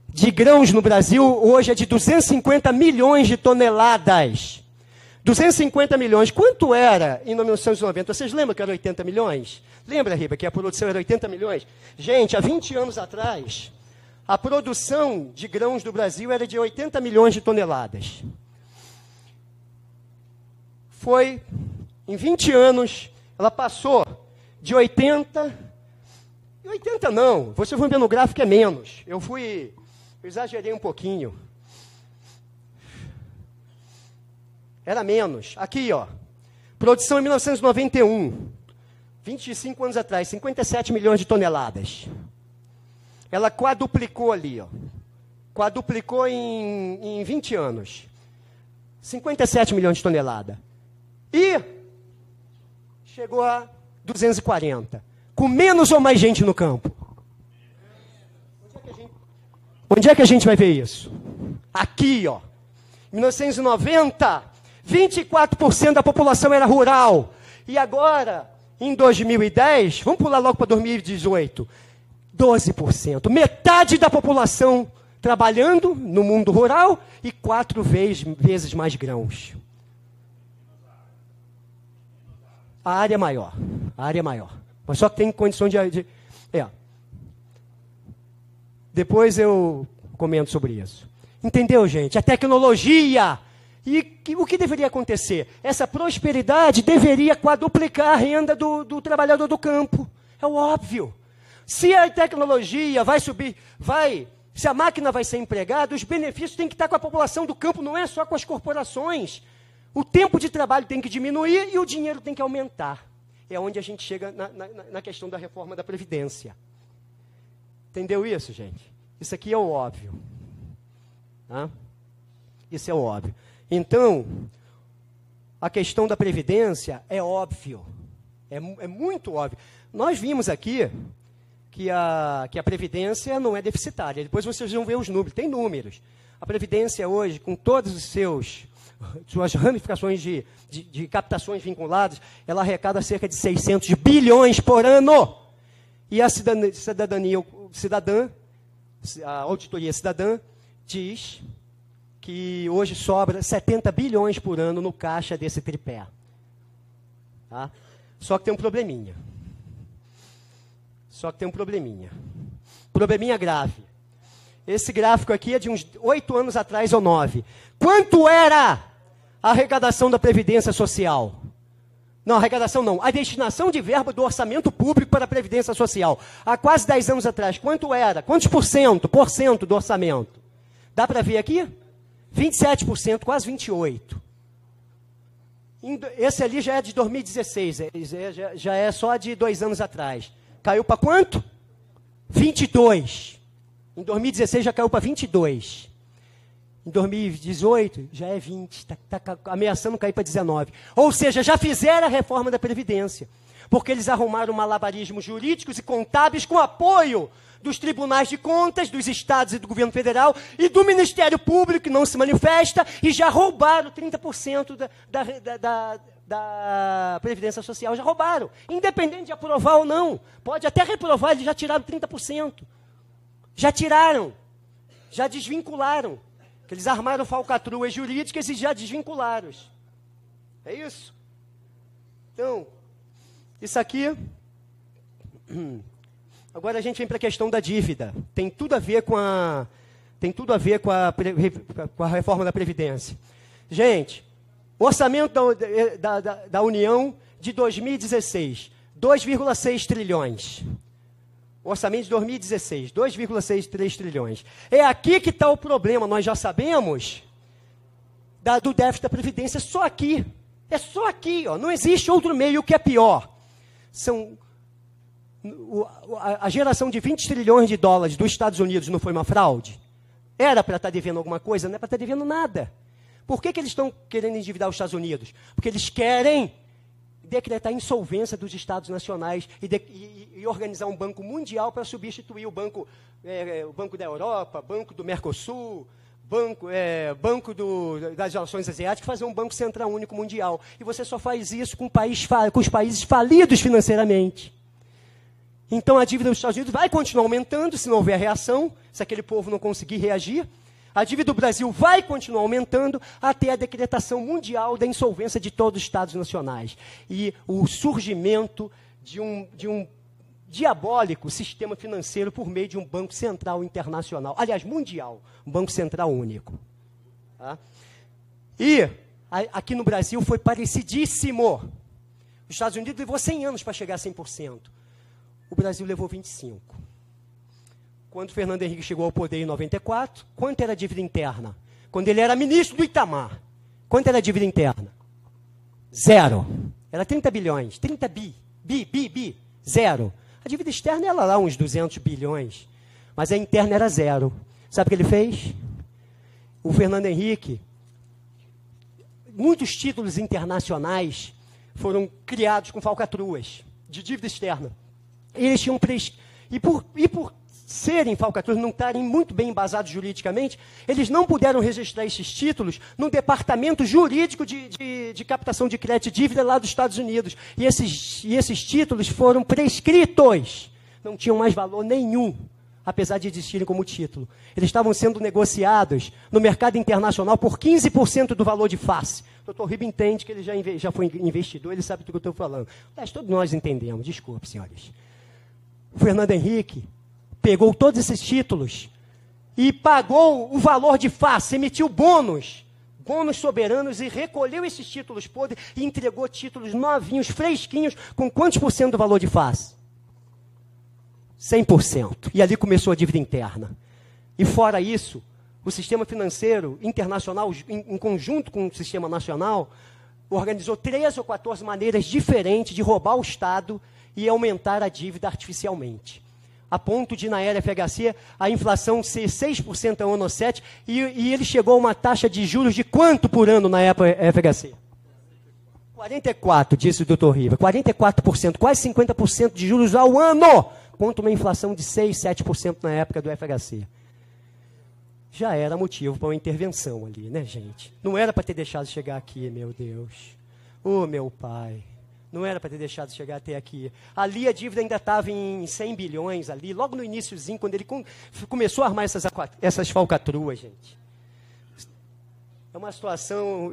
de grãos no Brasil hoje é de 250 milhões de toneladas. 250 milhões. Quanto era em 1990? Vocês lembram que era 80 milhões? Lembra, Riba, que a produção era 80 milhões? Gente, há 20 anos atrás, a produção de grãos do Brasil era de 80 milhões de toneladas. Em 20 anos, ela passou de 80 80 não, vocês vão ver no gráfico é menos. Eu exagerei um pouquinho. Era menos. Aqui, ó. Produção em 1991. 25 anos atrás, 57 milhões de toneladas. Ela quadruplicou ali, ó. Quadruplicou em 20 anos. 57 milhões de toneladas. E chegou a 240. Com menos ou mais gente no campo? Onde é que a gente vai ver isso? Aqui, ó. Em 1990, 24% da população era rural. E agora, em 2010, vamos pular logo para 2018, 12%. Metade da população trabalhando no mundo rural e 4 vezes mais grãos. A área é maior. A área é maior. Mas só que tem condições de. Depois eu comento sobre isso. Entendeu, gente? A tecnologia. E o que deveria acontecer? Essa prosperidade deveria quadruplicar a renda do trabalhador do campo. É óbvio. Se a tecnologia vai subir, se a máquina vai ser empregada, os benefícios têm que estar com a população do campo, não é só com as corporações. O tempo de trabalho tem que diminuir e o dinheiro tem que aumentar. É onde a gente chega na questão da reforma da Previdência. Entendeu isso, gente? Isso aqui é o óbvio. Tá? Isso é o óbvio. Então, a questão da Previdência é óbvio. É muito óbvio. Nós vimos aqui que a Previdência não é deficitária. Depois vocês vão ver os números. Tem números. A Previdência hoje, com todas suas ramificações de captações vinculadas, ela arrecada cerca de 600 bilhões por ano. E a a auditoria cidadã diz que hoje sobra 70 bilhões por ano no caixa desse tripé. Tá? Só que tem um probleminha. Probleminha grave. Esse gráfico aqui é de uns 8 anos atrás ou 9. Quanto era a arrecadação da Previdência Social? Não, arrecadação não. A destinação de verba do orçamento público para a Previdência Social. Há quase 10 anos atrás, quanto era? Quantos por cento do orçamento? Dá para ver aqui? 27%, quase 28%. Esse ali já é de 2016, já é só de 2 anos atrás. Caiu para quanto? 22%. Em 2016 já caiu para 22%. Em 2018 já é 20%. Está ameaçando cair para 19%. Ou seja, já fizeram a reforma da Previdência. Porque eles arrumaram malabarismos jurídicos e contábeis com apoio dos tribunais de contas, dos estados e do governo federal e do Ministério Público, que não se manifesta, e já roubaram 30% da Previdência Social. Já roubaram. Independente de aprovar ou não. Pode até reprovar, eles já tiraram 30%. Já tiraram. Já desvincularam. Eles armaram falcatruas jurídicas e já desvincularam. É isso? Então, isso aqui... Agora a gente vem para a questão da dívida. Tem tudo a ver com a reforma da Previdência. Gente, o orçamento da União de 2016, 2,6 trilhões. Orçamento de 2016, 2,63 trilhões. É aqui que está o problema, nós já sabemos, do déficit da Previdência, só aqui. É só aqui, ó. Não existe outro meio que é pior. A geração de 20 trilhões de dólares dos Estados Unidos não foi uma fraude? Era para estar devendo alguma coisa? Não é para estar devendo nada. Por que eles estão querendo endividar os Estados Unidos? Porque eles querem decretar a insolvência dos Estados nacionais e organizar um banco mundial para substituir o banco da Europa, banco do Mercosul, banco das Nações Asiáticas, fazer um banco central único mundial. E você só faz isso com os países falidos financeiramente. Então a dívida dos Estados Unidos vai continuar aumentando se não houver reação, se aquele povo não conseguir reagir. A dívida do Brasil vai continuar aumentando até a decretação mundial da insolvência de todos os Estados nacionais. E o surgimento de um diabólico sistema financeiro por meio de um Banco Central Internacional. Aliás, mundial, um Banco Central único. Tá? E aqui no Brasil foi parecidíssimo. Os Estados Unidos levou 100 anos para chegar a 100%. O Brasil levou 25. Quando Fernando Henrique chegou ao poder em 94, quanto era a dívida interna? Quando ele era ministro do Itamar, quanto era a dívida interna? 0. Era 30 bilhões. 30 bi. 0. A dívida externa era lá uns 200 bilhões. Mas a interna era 0. Sabe o que ele fez? O Fernando Henrique, muitos títulos internacionais foram criados com falcatruas de dívida externa. Eles tinham e por serem falcatruas, não estarem muito bem embasados juridicamente, eles não puderam registrar esses títulos no departamento jurídico de captação de crédito e dívida lá dos Estados Unidos. E esses títulos foram prescritos. Não tinham mais valor nenhum, apesar de existirem como título. Eles estavam sendo negociados no mercado internacional por 15% do valor de face. O Dr. Riba entende que ele já foi investidor, ele sabe do que eu estou falando. Mas todos nós entendemos, desculpe, senhores. O Fernando Henrique pegou todos esses títulos e pagou o valor de face, emitiu bônus soberanos e recolheu esses títulos podres e entregou títulos novinhos, fresquinhos, com quantos por cento do valor de face? 100%. E ali começou a dívida interna. E fora isso, o sistema financeiro internacional, em conjunto com o sistema nacional, organizou 13 ou 14 maneiras diferentes de roubar o Estado e aumentar a dívida artificialmente. A ponto de, na era FHC, a inflação ser 6% ao ano 7%, e ele chegou a uma taxa de juros de quanto por ano na época FHC? 44%, disse o Dr. Riva. 44%, quase 50% de juros ao ano, contra uma inflação de 6%, 7% na época do FHC. Já era motivo para uma intervenção ali, né, gente? Não era para ter deixado chegar aqui, meu Deus. Oh, meu pai. Não era para ter deixado chegar até aqui. Ali a dívida ainda estava em 100 bilhões, ali, logo no iniciozinho, quando ele começou a armar essas falcatruas, gente. É uma situação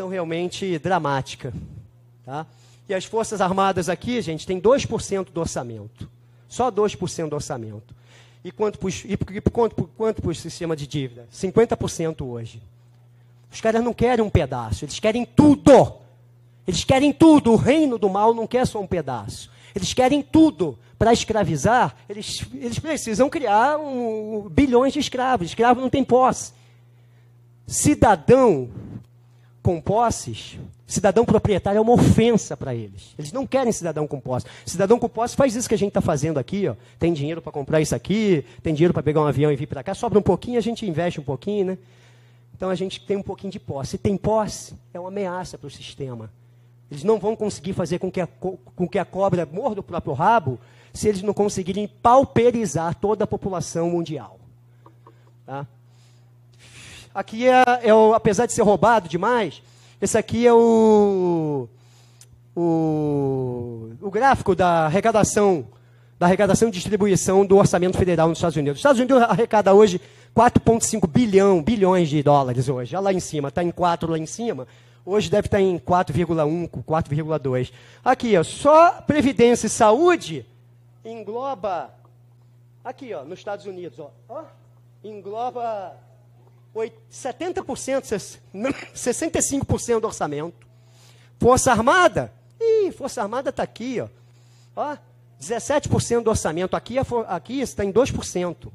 realmente dramática. Tá? E as Forças Armadas aqui, gente, tem 2% do orçamento. Só 2% do orçamento. E quanto para o sistema de dívida? 50% hoje. Os caras não querem um pedaço, eles querem tudo. Eles querem tudo. O reino do mal não quer só um pedaço. Eles querem tudo. Para escravizar, eles precisam criar bilhões de escravos. Escravo não tem posse. Cidadão com posses, cidadão proprietário é uma ofensa para eles. Eles não querem cidadão com posse. Cidadão com posse faz isso que a gente está fazendo aqui. Ó. Tem dinheiro para comprar isso aqui, tem dinheiro para pegar um avião e vir para cá. Sobra um pouquinho, a gente investe um pouquinho, né? Então a gente tem um pouquinho de posse. Se tem posse, é uma ameaça para o sistema. Eles não vão conseguir fazer com que a cobra morda o próprio rabo se eles não conseguirem pauperizar toda a população mundial. Tá? Aqui apesar de ser roubado demais, esse aqui é o gráfico da arrecadação e distribuição do orçamento federal nos Estados Unidos. Os Estados Unidos arrecada hoje 4,5 bilhões de dólares hoje. Já lá em cima, está em 4 lá em cima. Hoje deve estar em 4,1, 4,2. Aqui, ó, só Previdência e Saúde engloba, aqui, ó, nos Estados Unidos, ó, engloba 70%, 65% do orçamento. Força Armada, Força Armada está aqui, ó, 17% do orçamento. Aqui está em 2%.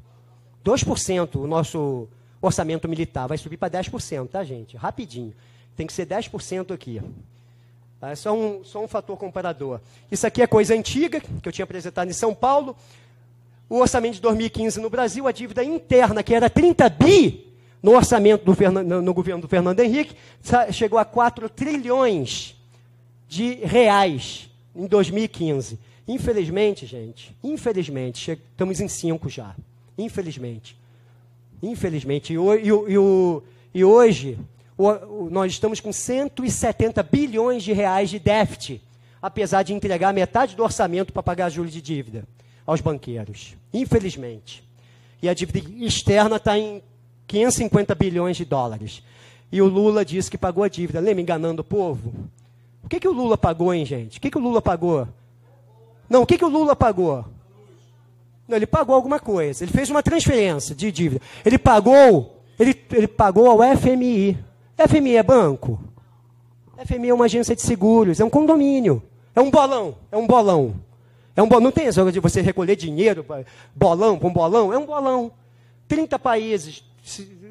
2% o nosso orçamento militar. Vai subir para 10%, tá, gente? Rapidinho. Tem que ser 10% aqui. É só um fator comparador. Isso aqui é coisa antiga, que eu tinha apresentado em São Paulo. O orçamento de 2015 no Brasil, a dívida interna, que era 30 bi no orçamento no governo do Fernando Henrique, chegou a 4 trilhões de reais em 2015. Infelizmente, gente, estamos em 5 já. Infelizmente. E hoje, nós estamos com 170 bilhões de reais de déficit, apesar de entregar metade do orçamento para pagar juros de dívida aos banqueiros. Infelizmente. E a dívida externa está em 550 bilhões de dólares. E o Lula disse que pagou a dívida. Lembra, enganando o povo? O que o Lula pagou, hein, gente? O que o Lula pagou? Não, o que o Lula pagou? Não, ele pagou alguma coisa. Ele fez uma transferência de dívida. Ele pagou ao FMI. FMI é banco? FMI é uma agência de seguros, é um condomínio, é um bolão. Não tem essa coisa de você recolher dinheiro, bolão, para um bolão, é um bolão. 30 países,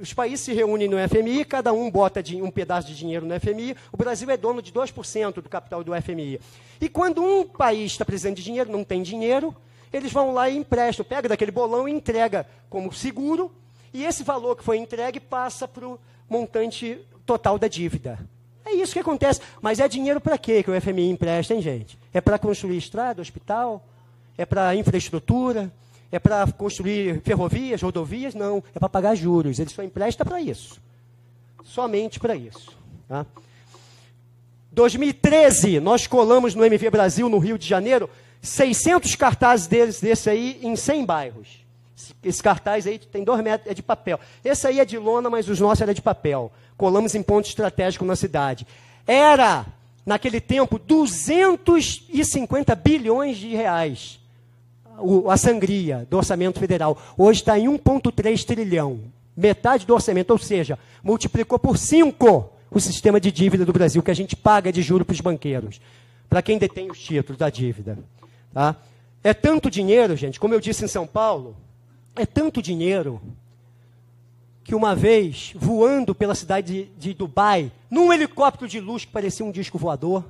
os países se reúnem no FMI, cada um bota um pedaço de dinheiro no FMI, o Brasil é dono de 2% do capital do FMI. E quando um país está precisando de dinheiro, não tem dinheiro, eles vão lá e emprestam, pega daquele bolão e entrega como seguro, e esse valor que foi entregue passa para o montante total da dívida. É isso que acontece. Mas é dinheiro para quê que o FMI empresta, hein, gente? É para construir estrada, hospital? É para infraestrutura? É para construir ferrovias, rodovias? Não, é para pagar juros. Ele só empresta para isso. Somente para isso. Tá? 2013, nós colamos no MV Brasil, no Rio de Janeiro, 600 cartazes desse aí em 100 bairros. Esse cartaz aí tem 2 metros, é de papel. Esse aí é de lona, mas os nossos eram de papel. Colamos em ponto estratégico na cidade. Era, naquele tempo, 250 bilhões de reais. A sangria do orçamento federal. Hoje está em 1,3 trilhão. Metade do orçamento, ou seja, multiplicou por 5 o sistema de dívida do Brasil, que a gente paga de juros para os banqueiros, para quem detém os títulos da dívida. Tá? É tanto dinheiro, gente, como eu disse em São Paulo, é tanto dinheiro que uma vez, voando pela cidade de Dubai, num helicóptero de luxo que parecia um disco voador,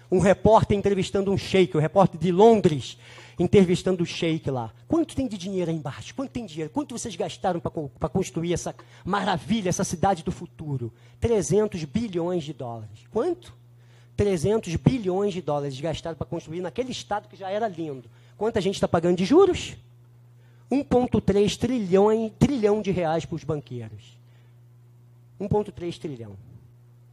um repórter entrevistando um sheik, o repórter de Londres, entrevistando o sheik lá. Quanto tem de dinheiro aí embaixo? Quanto tem dinheiro? Quanto vocês gastaram para construir essa maravilha, essa cidade do futuro? 300 bilhões de dólares. Quanto? 300 bilhões de dólares gastaram para construir naquele estado que já era lindo. Quanto a gente está pagando de juros? 1,3 trilhão de reais para os banqueiros. 1,3 trilhão.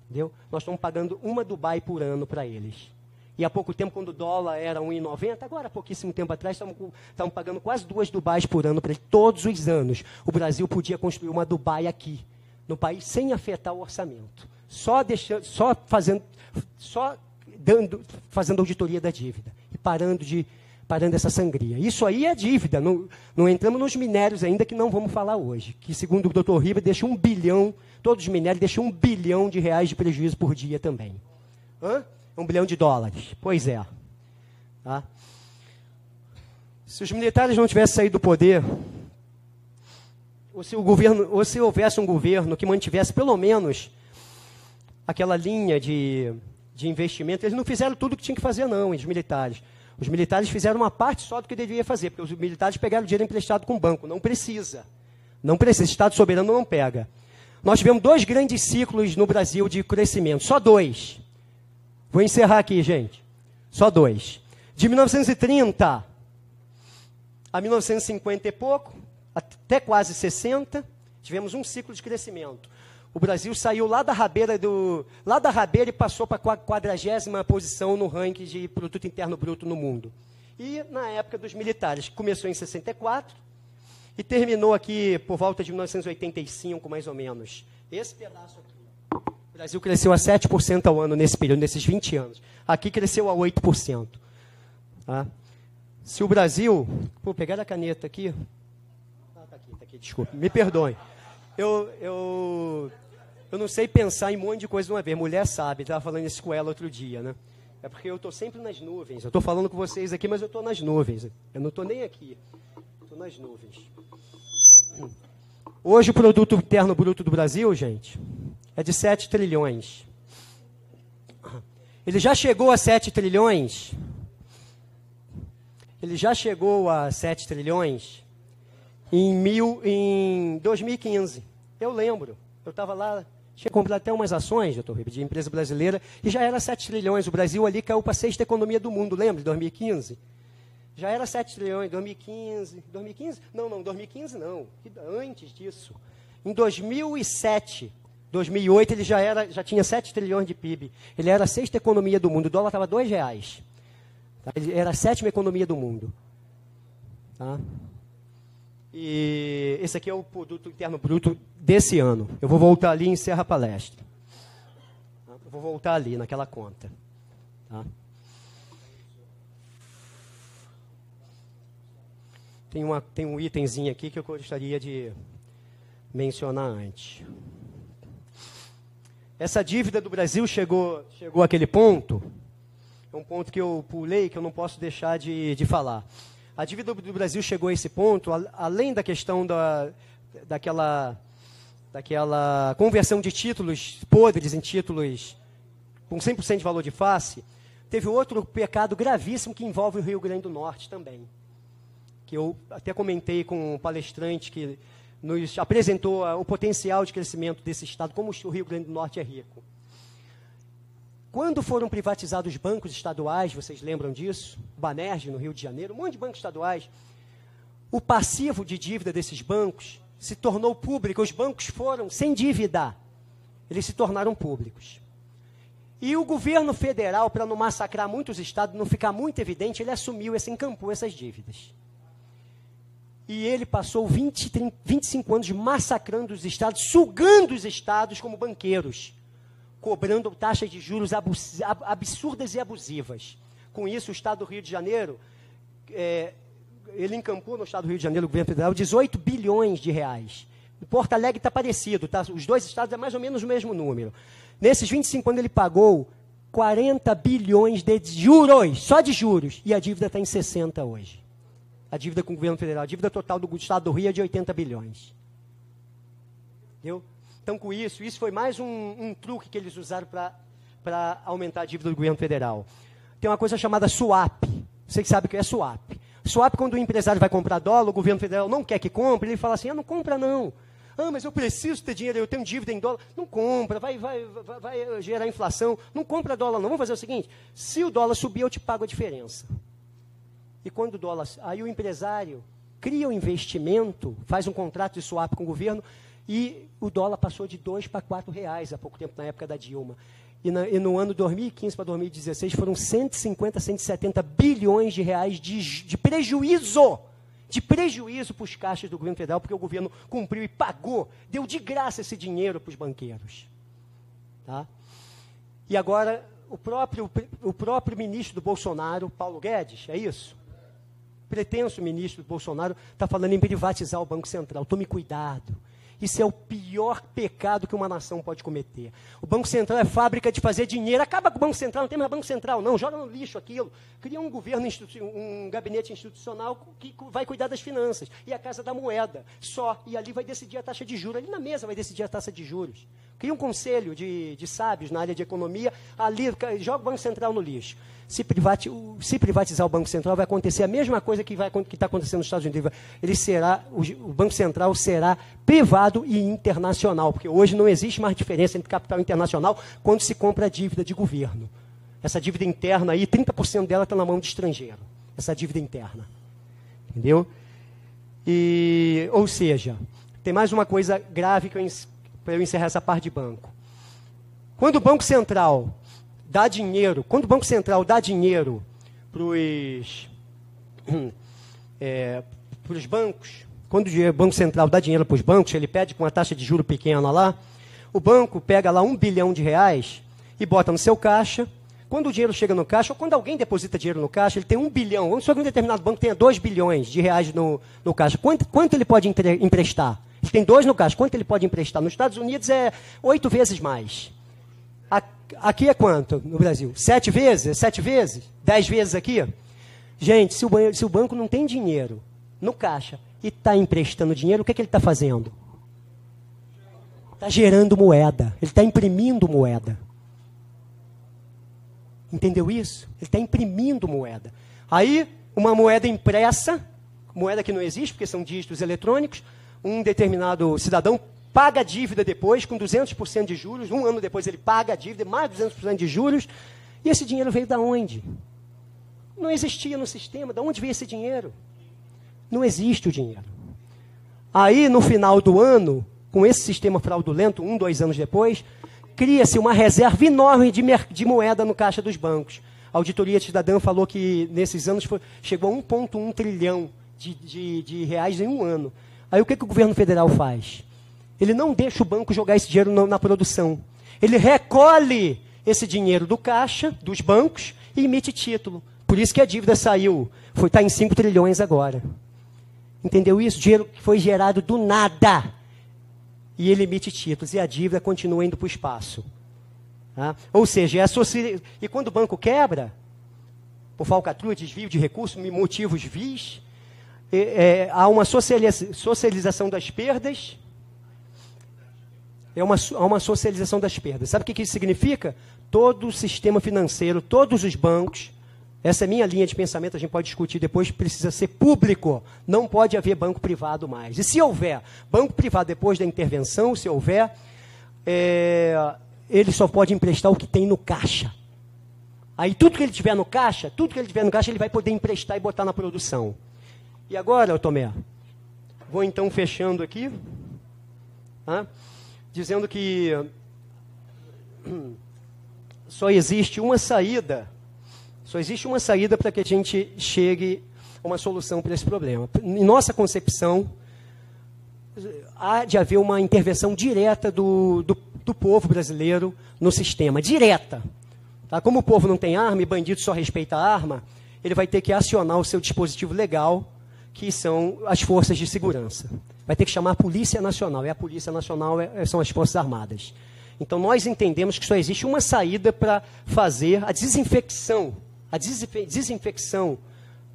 Entendeu? Nós estamos pagando uma Dubai por ano para eles. E há pouco tempo, quando o dólar era 1,90, agora há pouquíssimo tempo atrás, estamos pagando quase 2 Dubais por ano para eles, todos os anos. O Brasil podia construir uma Dubai aqui, no país, sem afetar o orçamento. Fazendo auditoria da dívida e parando essa sangria. Isso aí é dívida. Não entramos nos minérios ainda, que não vamos falar hoje. Que, segundo o Dr. Ribeiro, deixa 1 bilhão, todos os minérios deixam 1 bilhão de reais de prejuízo por dia também. 1 bilhão de dólares. Pois é. Tá? Se os militares não tivessem saído do poder, ou se houvesse um governo que mantivesse pelo menos aquela linha de investimento, eles não fizeram tudo o que tinham que fazer, não, os militares. Os militares fizeram uma parte só do que deveria fazer, porque os militares pegaram dinheiro emprestado com o banco. Não precisa. Não precisa. Estado soberano não pega. Nós tivemos 2 grandes ciclos no Brasil de crescimento. Só 2. Vou encerrar aqui, gente. Só 2. De 1930 a 1950 e pouco, até quase 60, tivemos um ciclo de crescimento. O Brasil saiu lá da rabeira e passou para a 40ª posição no ranking de produto interno bruto no mundo. E na época dos militares, que começou em 64 e terminou aqui por volta de 1985, mais ou menos. Esse pedaço aqui. O Brasil cresceu a 7% ao ano nesse período, nesses 20 anos. Aqui cresceu a 8%. Tá? Se o Brasil... Vou pegar a caneta aqui. Tá aqui, desculpa. Me perdoem. Eu não sei pensar em um monte de coisa de uma vez. Mulher sabe, estava falando isso com ela outro dia, né? É porque eu estou sempre nas nuvens. Eu estou falando com vocês aqui, mas eu estou nas nuvens. Eu não estou nem aqui. Estou nas nuvens. Hoje o produto interno bruto do Brasil, gente, é de 7 trilhões. Ele já chegou a 7 trilhões. Ele já chegou a 7 trilhões em 2015. Eu lembro. Eu estava lá, tinha comprado até umas ações, doutor Ribeiro, de empresa brasileira, e já era 7 trilhões. O Brasil ali caiu para a 6ª economia do mundo, lembra, de 2015? Já era 7 trilhões, 2015. 2015? Não, 2015 não. Antes disso. Em 2007, 2008, ele já tinha 7 trilhões de PIB. Ele era a 6ª economia do mundo. O dólar estava R$2. Tá? Ele era a 7ª economia do mundo. Tá? E esse aqui é o produto interno bruto desse ano. Eu vou voltar ali e encerro a palestra. Tá? Eu vou voltar ali, naquela conta. Tá? Tem um itemzinho aqui que eu gostaria de mencionar antes. Essa dívida do Brasil chegou àquele ponto é um ponto que eu pulei, que eu não posso deixar de falar. A dívida do Brasil chegou a esse ponto, além da questão daquela conversão de títulos podres em títulos com 100% de valor de face, teve outro pecado gravíssimo que envolve o Rio Grande do Norte também, que eu até comentei com um palestrante que nos apresentou o potencial de crescimento desse estado, como o Rio Grande do Norte é rico. Quando foram privatizados os bancos estaduais, vocês lembram disso? O Banerj, no Rio de Janeiro, um monte de bancos estaduais. O passivo de dívida desses bancos se tornou público. Os bancos foram sem dívida. Eles se tornaram públicos. E o governo federal, para não massacrar muitos estados, não ficar muito evidente, ele assumiu, encampou essas dívidas. E ele passou 25 anos massacrando os estados, sugando os estados como banqueiros, cobrando taxas de juros absurdas e abusivas. Com isso, o Estado do Rio de Janeiro, ele encampou no Estado do Rio de Janeiro, o governo federal, 18 bilhões de reais. Em Porto Alegre está parecido, tá? Os dois estados é mais ou menos o mesmo número. Nesses 25 anos ele pagou 40 bilhões de juros, só de juros, e a dívida está em 60 hoje. A dívida com o governo federal, a dívida total do Estado do Rio é de 80 bilhões. Entendeu? Então, com isso foi mais um truque que eles usaram para aumentar a dívida do governo federal. Tem uma coisa chamada swap. Você que sabe o que é swap. Swap, quando o empresário vai comprar dólar, o governo federal não quer que compre, ele fala assim, não compra não. Mas eu preciso ter dinheiro, eu tenho dívida em dólar. Não compra, vai gerar inflação. Não compra dólar não. Vamos fazer o seguinte, se o dólar subir, eu te pago a diferença. E quando o dólar... Aí o empresário cria um investimento, faz um contrato de swap com o governo, e o dólar passou de R$ 2 para R$ 4 há pouco tempo, na época da Dilma. E no ano 2015 para 2016 foram 150, 170 bilhões de reais de prejuízo para os caixas do governo federal, porque o governo cumpriu e pagou, deu de graça esse dinheiro para os banqueiros. Tá? E agora, o próprio ministro do Bolsonaro, Paulo Guedes, é isso? Pretenso ministro do Bolsonaro, está falando em privatizar o Banco Central. Tome cuidado. Isso é o pior pecado que uma nação pode cometer. O Banco Central é fábrica de fazer dinheiro. Acaba com o Banco Central, não tem mais Banco Central, não. Joga no lixo aquilo. Cria um governo, um gabinete institucional que vai cuidar das finanças. E a Casa da Moeda, só. E ali vai decidir a taxa de juros. Ali na mesa vai decidir a taxa de juros. Cria um conselho de sábios na área de economia. Ali, joga o Banco Central no lixo. Se privatizar o Banco Central, vai acontecer a mesma coisa que está acontecendo nos Estados Unidos. O Banco Central será privado e internacional, porque hoje não existe mais diferença entre capital internacional quando se compra a dívida de governo. Essa dívida interna aí, 30% dela está na mão de estrangeiro. Essa dívida interna. Entendeu? Ou seja, tem mais uma coisa grave para eu encerrar essa parte de banco. Quando o Banco Central dá dinheiro, para os bancos, quando o Banco Central dá dinheiro para os bancos, ele pede com uma taxa de juro pequena lá, o banco pega lá R$1 bilhão e bota no seu caixa. Quando o dinheiro chega no caixa, ou quando alguém deposita dinheiro no caixa, ele tem R$1 bilhão. Vamos supor que um determinado banco tenha R$2 bilhões no caixa. Quanto ele pode emprestar? Ele tem 2 no caixa. Quanto ele pode emprestar? Nos Estados Unidos é 8 vezes mais. Aqui é quanto no Brasil? 7 vezes? 7 vezes? 10 vezes aqui? Gente, se o banco não tem dinheiro no caixa e está emprestando dinheiro, o que ele está fazendo? Está gerando moeda. Ele está imprimindo moeda. Entendeu isso? Ele está imprimindo moeda. Aí, uma moeda impressa, moeda que não existe, porque são dígitos eletrônicos, um determinado cidadão paga a dívida depois, com 200% de juros, um ano depois ele paga a dívida, mais 200% de juros, e esse dinheiro veio de onde? Não existia no sistema, de onde veio esse dinheiro? Não existe o dinheiro. Aí, no final do ano, com esse sistema fraudulento, 1, 2 anos depois, cria-se uma reserva enorme de moeda no caixa dos bancos. A auditoria cidadã falou que, nesses anos, chegou a 1,1 trilhão de reais em um ano. Aí, o que o governo federal faz? Ele não deixa o banco jogar esse dinheiro na produção. Ele recolhe esse dinheiro do caixa, dos bancos, e emite título. Por isso que a dívida está em 5 trilhões agora. Entendeu isso? Dinheiro que foi gerado do nada. E ele emite títulos, e a dívida continua indo para o espaço. Tá? Ou seja, e quando o banco quebra, por falcatrua, desvio de recursos, motivos vis. Há uma socialização das perdas. Há uma socialização das perdas. Sabe o que isso significa? Todo o sistema financeiro, todos os bancos, essa é a minha linha de pensamento, a gente pode discutir depois, precisa ser público. Não pode haver banco privado mais. E se houver banco privado depois da intervenção, se houver, ele só pode emprestar o que tem no caixa. Aí tudo que ele tiver no caixa, ele vai poder emprestar e botar na produção. E agora, Tomé, vou então fechando aqui, dizendo que só existe uma saída para que a gente chegue a uma solução para esse problema. Em nossa concepção, há de haver uma intervenção direta do povo brasileiro no sistema, direta. Tá? Como o povo não tem arma e bandido só respeita a arma, ele vai ter que acionar o seu dispositivo legal, que são as forças de segurança. Vai ter que chamar a Polícia Nacional, e a Polícia Nacional são as Forças Armadas. Então, nós entendemos que só existe uma saída para fazer a desinfecção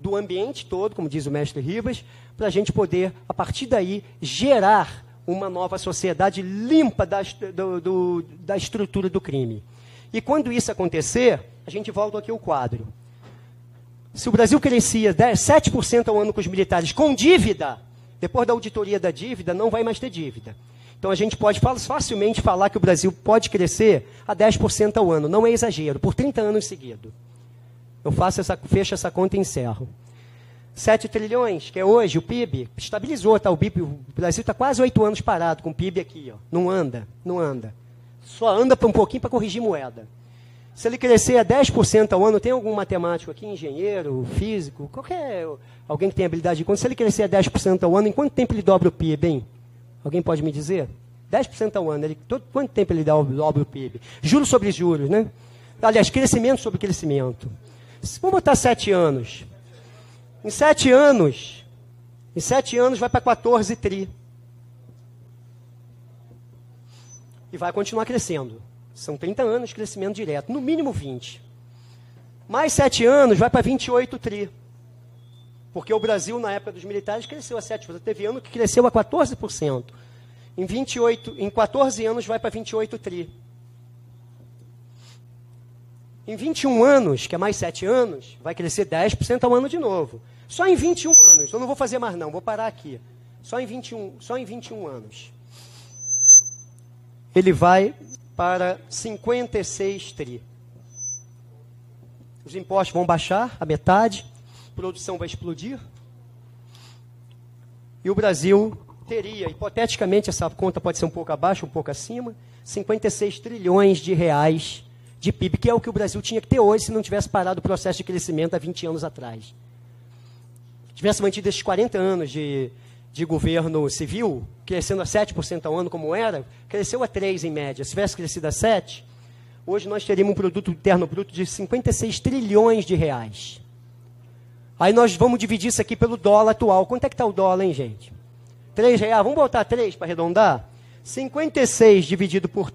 do ambiente todo, como diz o mestre Ribas, para a gente poder, a partir daí, gerar uma nova sociedade limpa da estrutura do crime. E quando isso acontecer, a gente volta aqui ao quadro. Se o Brasil crescia 7% ao ano com os militares com dívida, depois da auditoria da dívida, não vai mais ter dívida. Então, a gente pode facilmente falar que o Brasil pode crescer a 10% ao ano. Não é exagero, por 30 anos seguidos. Eu fecho essa conta e encerro. 7 trilhões, que é hoje o PIB, estabilizou, tá? O Brasil está quase 8 anos parado com o PIB aqui. Ó. Não anda. Só anda um pouquinho para corrigir moeda. Se ele crescer a 10% ao ano, tem algum matemático aqui, engenheiro, físico, alguém que tem habilidade de conta, se ele crescer a 10% ao ano, em quanto tempo ele dobra o PIB, hein? Alguém pode me dizer? 10% ao ano, quanto tempo ele dobra o PIB? Juros sobre juros, né? Aliás, crescimento sobre crescimento. Vamos botar 7 anos. Em 7 anos vai para 14 tri. E vai continuar crescendo. São 30 anos de crescimento direto, no mínimo 20. Mais 7 anos vai para 28 tri. Porque o Brasil, na época dos militares, cresceu a 7%. Teve ano que cresceu a 14%. Em 14 anos vai para 28 tri. Em 21 anos, que é mais 7 anos, vai crescer 10% ao ano de novo. Só em 21 anos. Eu não vou fazer mais não, vou parar aqui. Só em 21 anos. Ele vai para 56 tri. Os impostos vão baixar a metade, a produção vai explodir. E o Brasil teria, hipoteticamente, essa conta pode ser um pouco abaixo, um pouco acima, 56 trilhões de reais de PIB, que é o que o Brasil tinha que ter hoje se não tivesse parado o processo de crescimento há 20 anos atrás. Se tivesse mantido esses 40 anos de governo civil, crescendo a 7% ao ano como era, cresceu a 3% em média. Se tivesse crescido a 7%, hoje nós teríamos um produto interno bruto de 56 trilhões de reais. Aí nós vamos dividir isso aqui pelo dólar atual. Quanto é que está o dólar, hein, gente? R$3. Vamos botar 3 para arredondar? 56 dividido por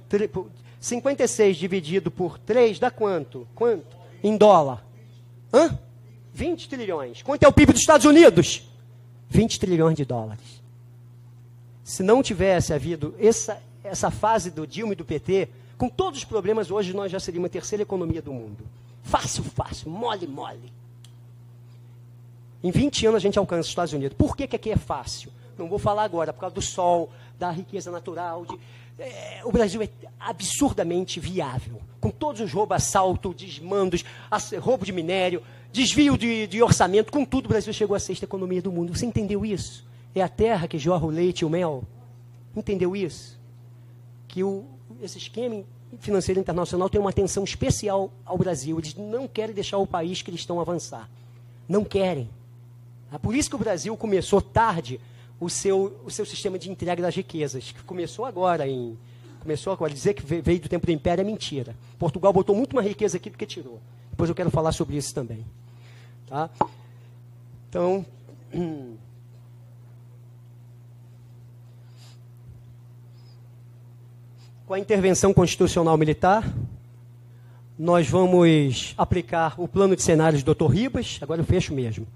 3 dá quanto? Quanto? Em dólar. 20 trilhões. Quanto é o PIB dos Estados Unidos? 20 trilhões de dólares. Se não tivesse havido essa fase do Dilma e do PT, com todos os problemas, hoje nós já seríamos a terceira economia do mundo. Fácil, mole. Em 20 anos a gente alcança os Estados Unidos. Por que aqui é fácil? Não vou falar agora, por causa do sol, da riqueza natural. O Brasil é absurdamente viável. Com todos os roubos, assalto, desmandos, roubo de minério, desvio de orçamento, com tudo o Brasil chegou à sexta economia do mundo. Você entendeu isso? É a terra que jorra o leite e o mel. Entendeu isso? Que esse esquema financeiro internacional tem uma atenção especial ao Brasil. Eles não querem deixar o país cristão avançar. Não querem. É por isso que o Brasil começou tarde o seu sistema de entrega das riquezas, que começou agora. Dizer que veio do tempo do Império é mentira. Portugal botou muito mais riqueza aqui do que tirou. Depois eu quero falar sobre isso também. Tá? Então, com a intervenção constitucional militar, nós vamos aplicar o plano de cenários do Dr. Ribas, agora eu fecho mesmo.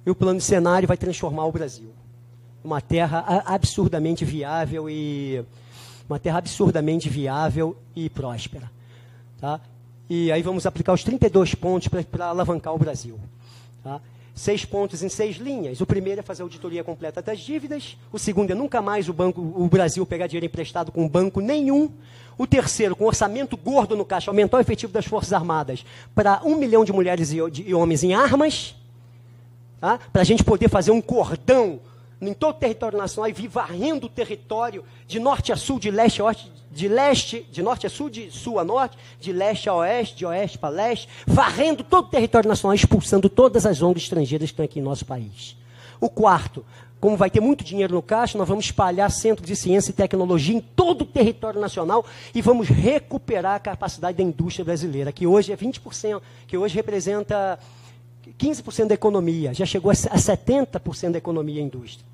E o plano de cenário vai transformar o Brasil numa terra absurdamente viável e próspera. Tá? E aí vamos aplicar os 32 pontos para alavancar o Brasil. Tá? 6 pontos em 6 linhas. O primeiro é fazer a auditoria completa das dívidas. O segundo é nunca mais o Brasil pegar dinheiro emprestado com banco nenhum. O terceiro, com orçamento gordo no caixa, aumentar o efetivo das Forças Armadas para 1 milhão de mulheres e homens em armas. Tá? Para a gente poder fazer um cordão em todo o território nacional e vir varrendo o território de norte a sul, de leste a oeste, de norte a sul, de sul a norte, de leste a oeste, de oeste para leste, varrendo todo o território nacional, expulsando todas as ONGs estrangeiras que estão aqui em nosso país. O quarto, como vai ter muito dinheiro no caixa, nós vamos espalhar centros de ciência e tecnologia em todo o território nacional e vamos recuperar a capacidade da indústria brasileira, que hoje é 20%, que hoje representa 15% da economia, já chegou a 70% da economia a indústria.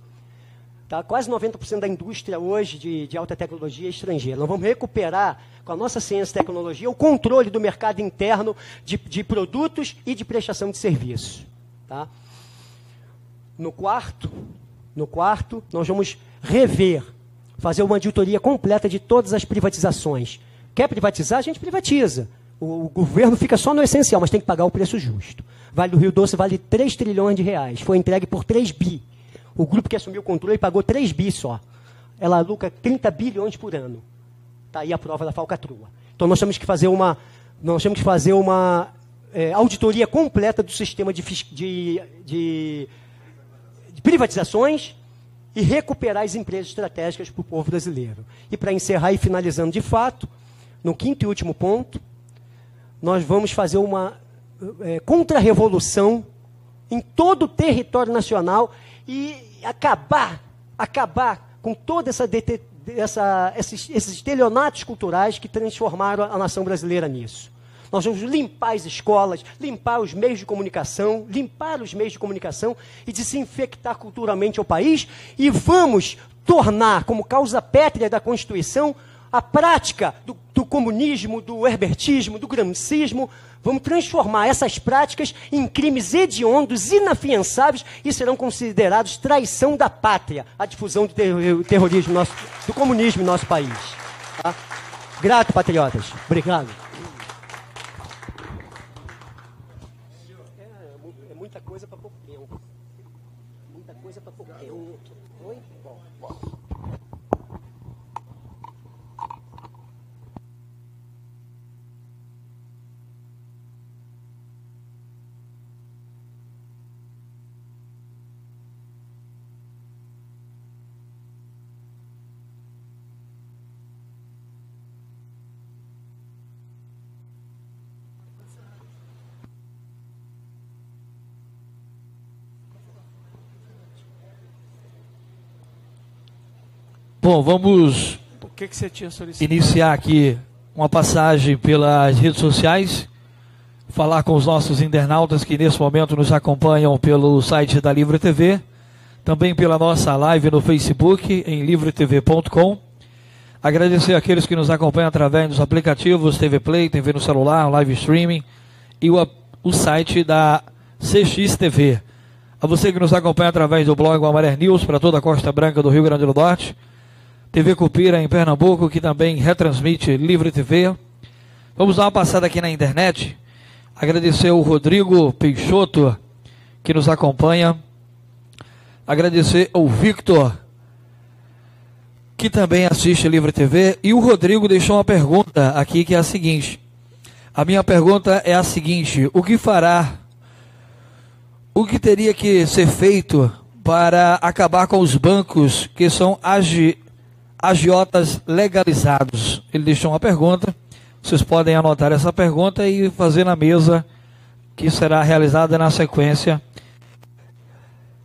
Tá? Quase 90% da indústria hoje de alta tecnologia é estrangeira. Nós vamos recuperar, com a nossa ciência e tecnologia, o controle do mercado interno de produtos e de prestação de serviço. Tá? No quarto, nós vamos rever, fazer uma auditoria completa de todas as privatizações. Quer privatizar? A gente privatiza. O governo fica só no essencial, mas tem que pagar o preço justo. Vale do Rio Doce vale 3 trilhões de reais. Foi entregue por 3 bi. O grupo que assumiu o controle pagou 3 bi só. Ela lucra 30 bilhões por ano. Está aí a prova da falcatrua. Então nós temos que fazer uma auditoria completa do sistema de privatizações e recuperar as empresas estratégicas para o povo brasileiro. E para encerrar e finalizando de fato, no quinto e último ponto, nós vamos fazer uma contra-revolução em todo o território nacional e acabar com todos esses estelionatos culturais que transformaram a nação brasileira nisso. Nós vamos limpar as escolas, limpar os meios de comunicação e desinfectar culturalmente o país e vamos tornar como causa pétrea da Constituição a prática do comunismo, do herbertismo, do gramscismo. Vamos transformar essas práticas em crimes hediondos, inafiançáveis e serão considerados traição da pátria, a difusão do terrorismo, do comunismo em nosso país. Tá? Grato, patriotas. Obrigado. É muita coisa para pouco tempo. Muita coisa para pouco tempo. Oi? Bom.
Bom, vamos
O que você tinha solicitado?
iniciar aqui uma passagem pelas redes sociais, falar com os nossos internautas que nesse momento nos acompanham pelo site da Livre TV, também pela nossa live no Facebook, em livretv.com. Agradecer àqueles que nos acompanham através dos aplicativos TV Play, TV no celular, live streaming e o site da CX TV. A você que nos acompanha através do blog Amaré News para toda a Costa Branca do Rio Grande do Norte, TV Cupira em Pernambuco, que também retransmite Livre TV. Vamos dar uma passada aqui na internet. Agradecer ao Rodrigo Peixoto, que nos acompanha. Agradecer ao Victor, que também assiste Livre TV. E o Rodrigo deixou uma pergunta aqui, que é a seguinte. A minha pergunta é a seguinte: o que teria que ser feito para acabar com os bancos que são agiotas legalizados? Ele deixou uma pergunta, vocês podem anotar essa pergunta e fazer na mesa, que será realizada na sequência,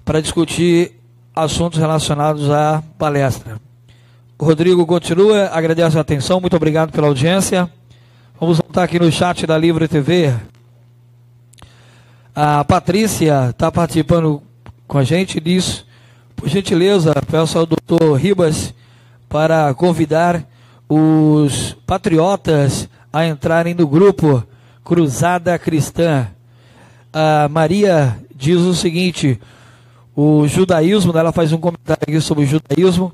para discutir assuntos relacionados à palestra. O Rodrigo continua, agradece a atenção, muito obrigado pela audiência. Vamos voltar aqui no chat da Livre TV. A Patrícia está participando com a gente, diz: por gentileza, peço ao Dr. Ribas para convidar os patriotas a entrarem no grupo Cruzada Cristã. A Maria diz o seguinte: o judaísmo, ela faz um comentário aqui sobre o judaísmo,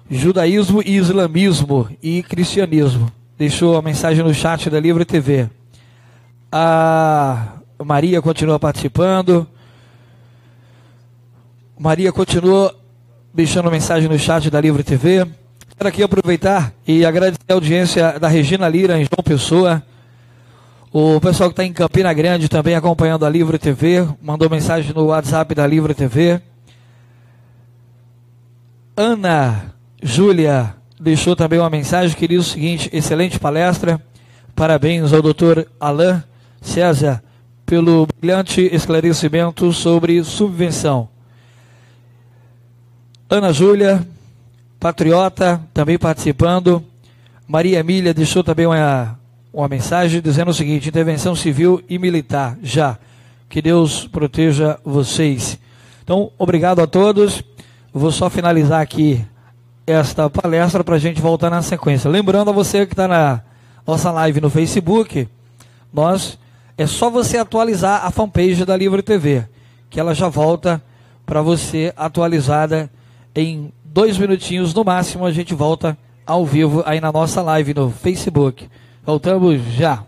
judaísmo e islamismo e cristianismo. Deixou a mensagem no chat da Livre TV. A Maria continua participando. Maria continua deixando mensagem no chat da Livre TV. Quero aqui aproveitar e agradecer a audiência da Regina Lira em João Pessoa. O pessoal que está em Campina Grande também acompanhando a Livre TV, mandou mensagem no WhatsApp da Livre TV. Ana Júlia deixou também uma mensagem que diz o seguinte: excelente palestra, parabéns ao Dr. Alain César pelo brilhante esclarecimento sobre subvenção. Ana Júlia, patriota, também participando. Maria Emília deixou também uma mensagem dizendo o seguinte: intervenção civil e militar, já. Que Deus proteja vocês. Então, obrigado a todos. Vou só finalizar aqui esta palestra para a gente voltar na sequência. Lembrando a você que está na nossa live no Facebook, é só você atualizar a fanpage da Livre TV, que ela já volta para você atualizada em 2 minutinhos no máximo. A gente volta ao vivo aí na nossa live no Facebook. Voltamos já.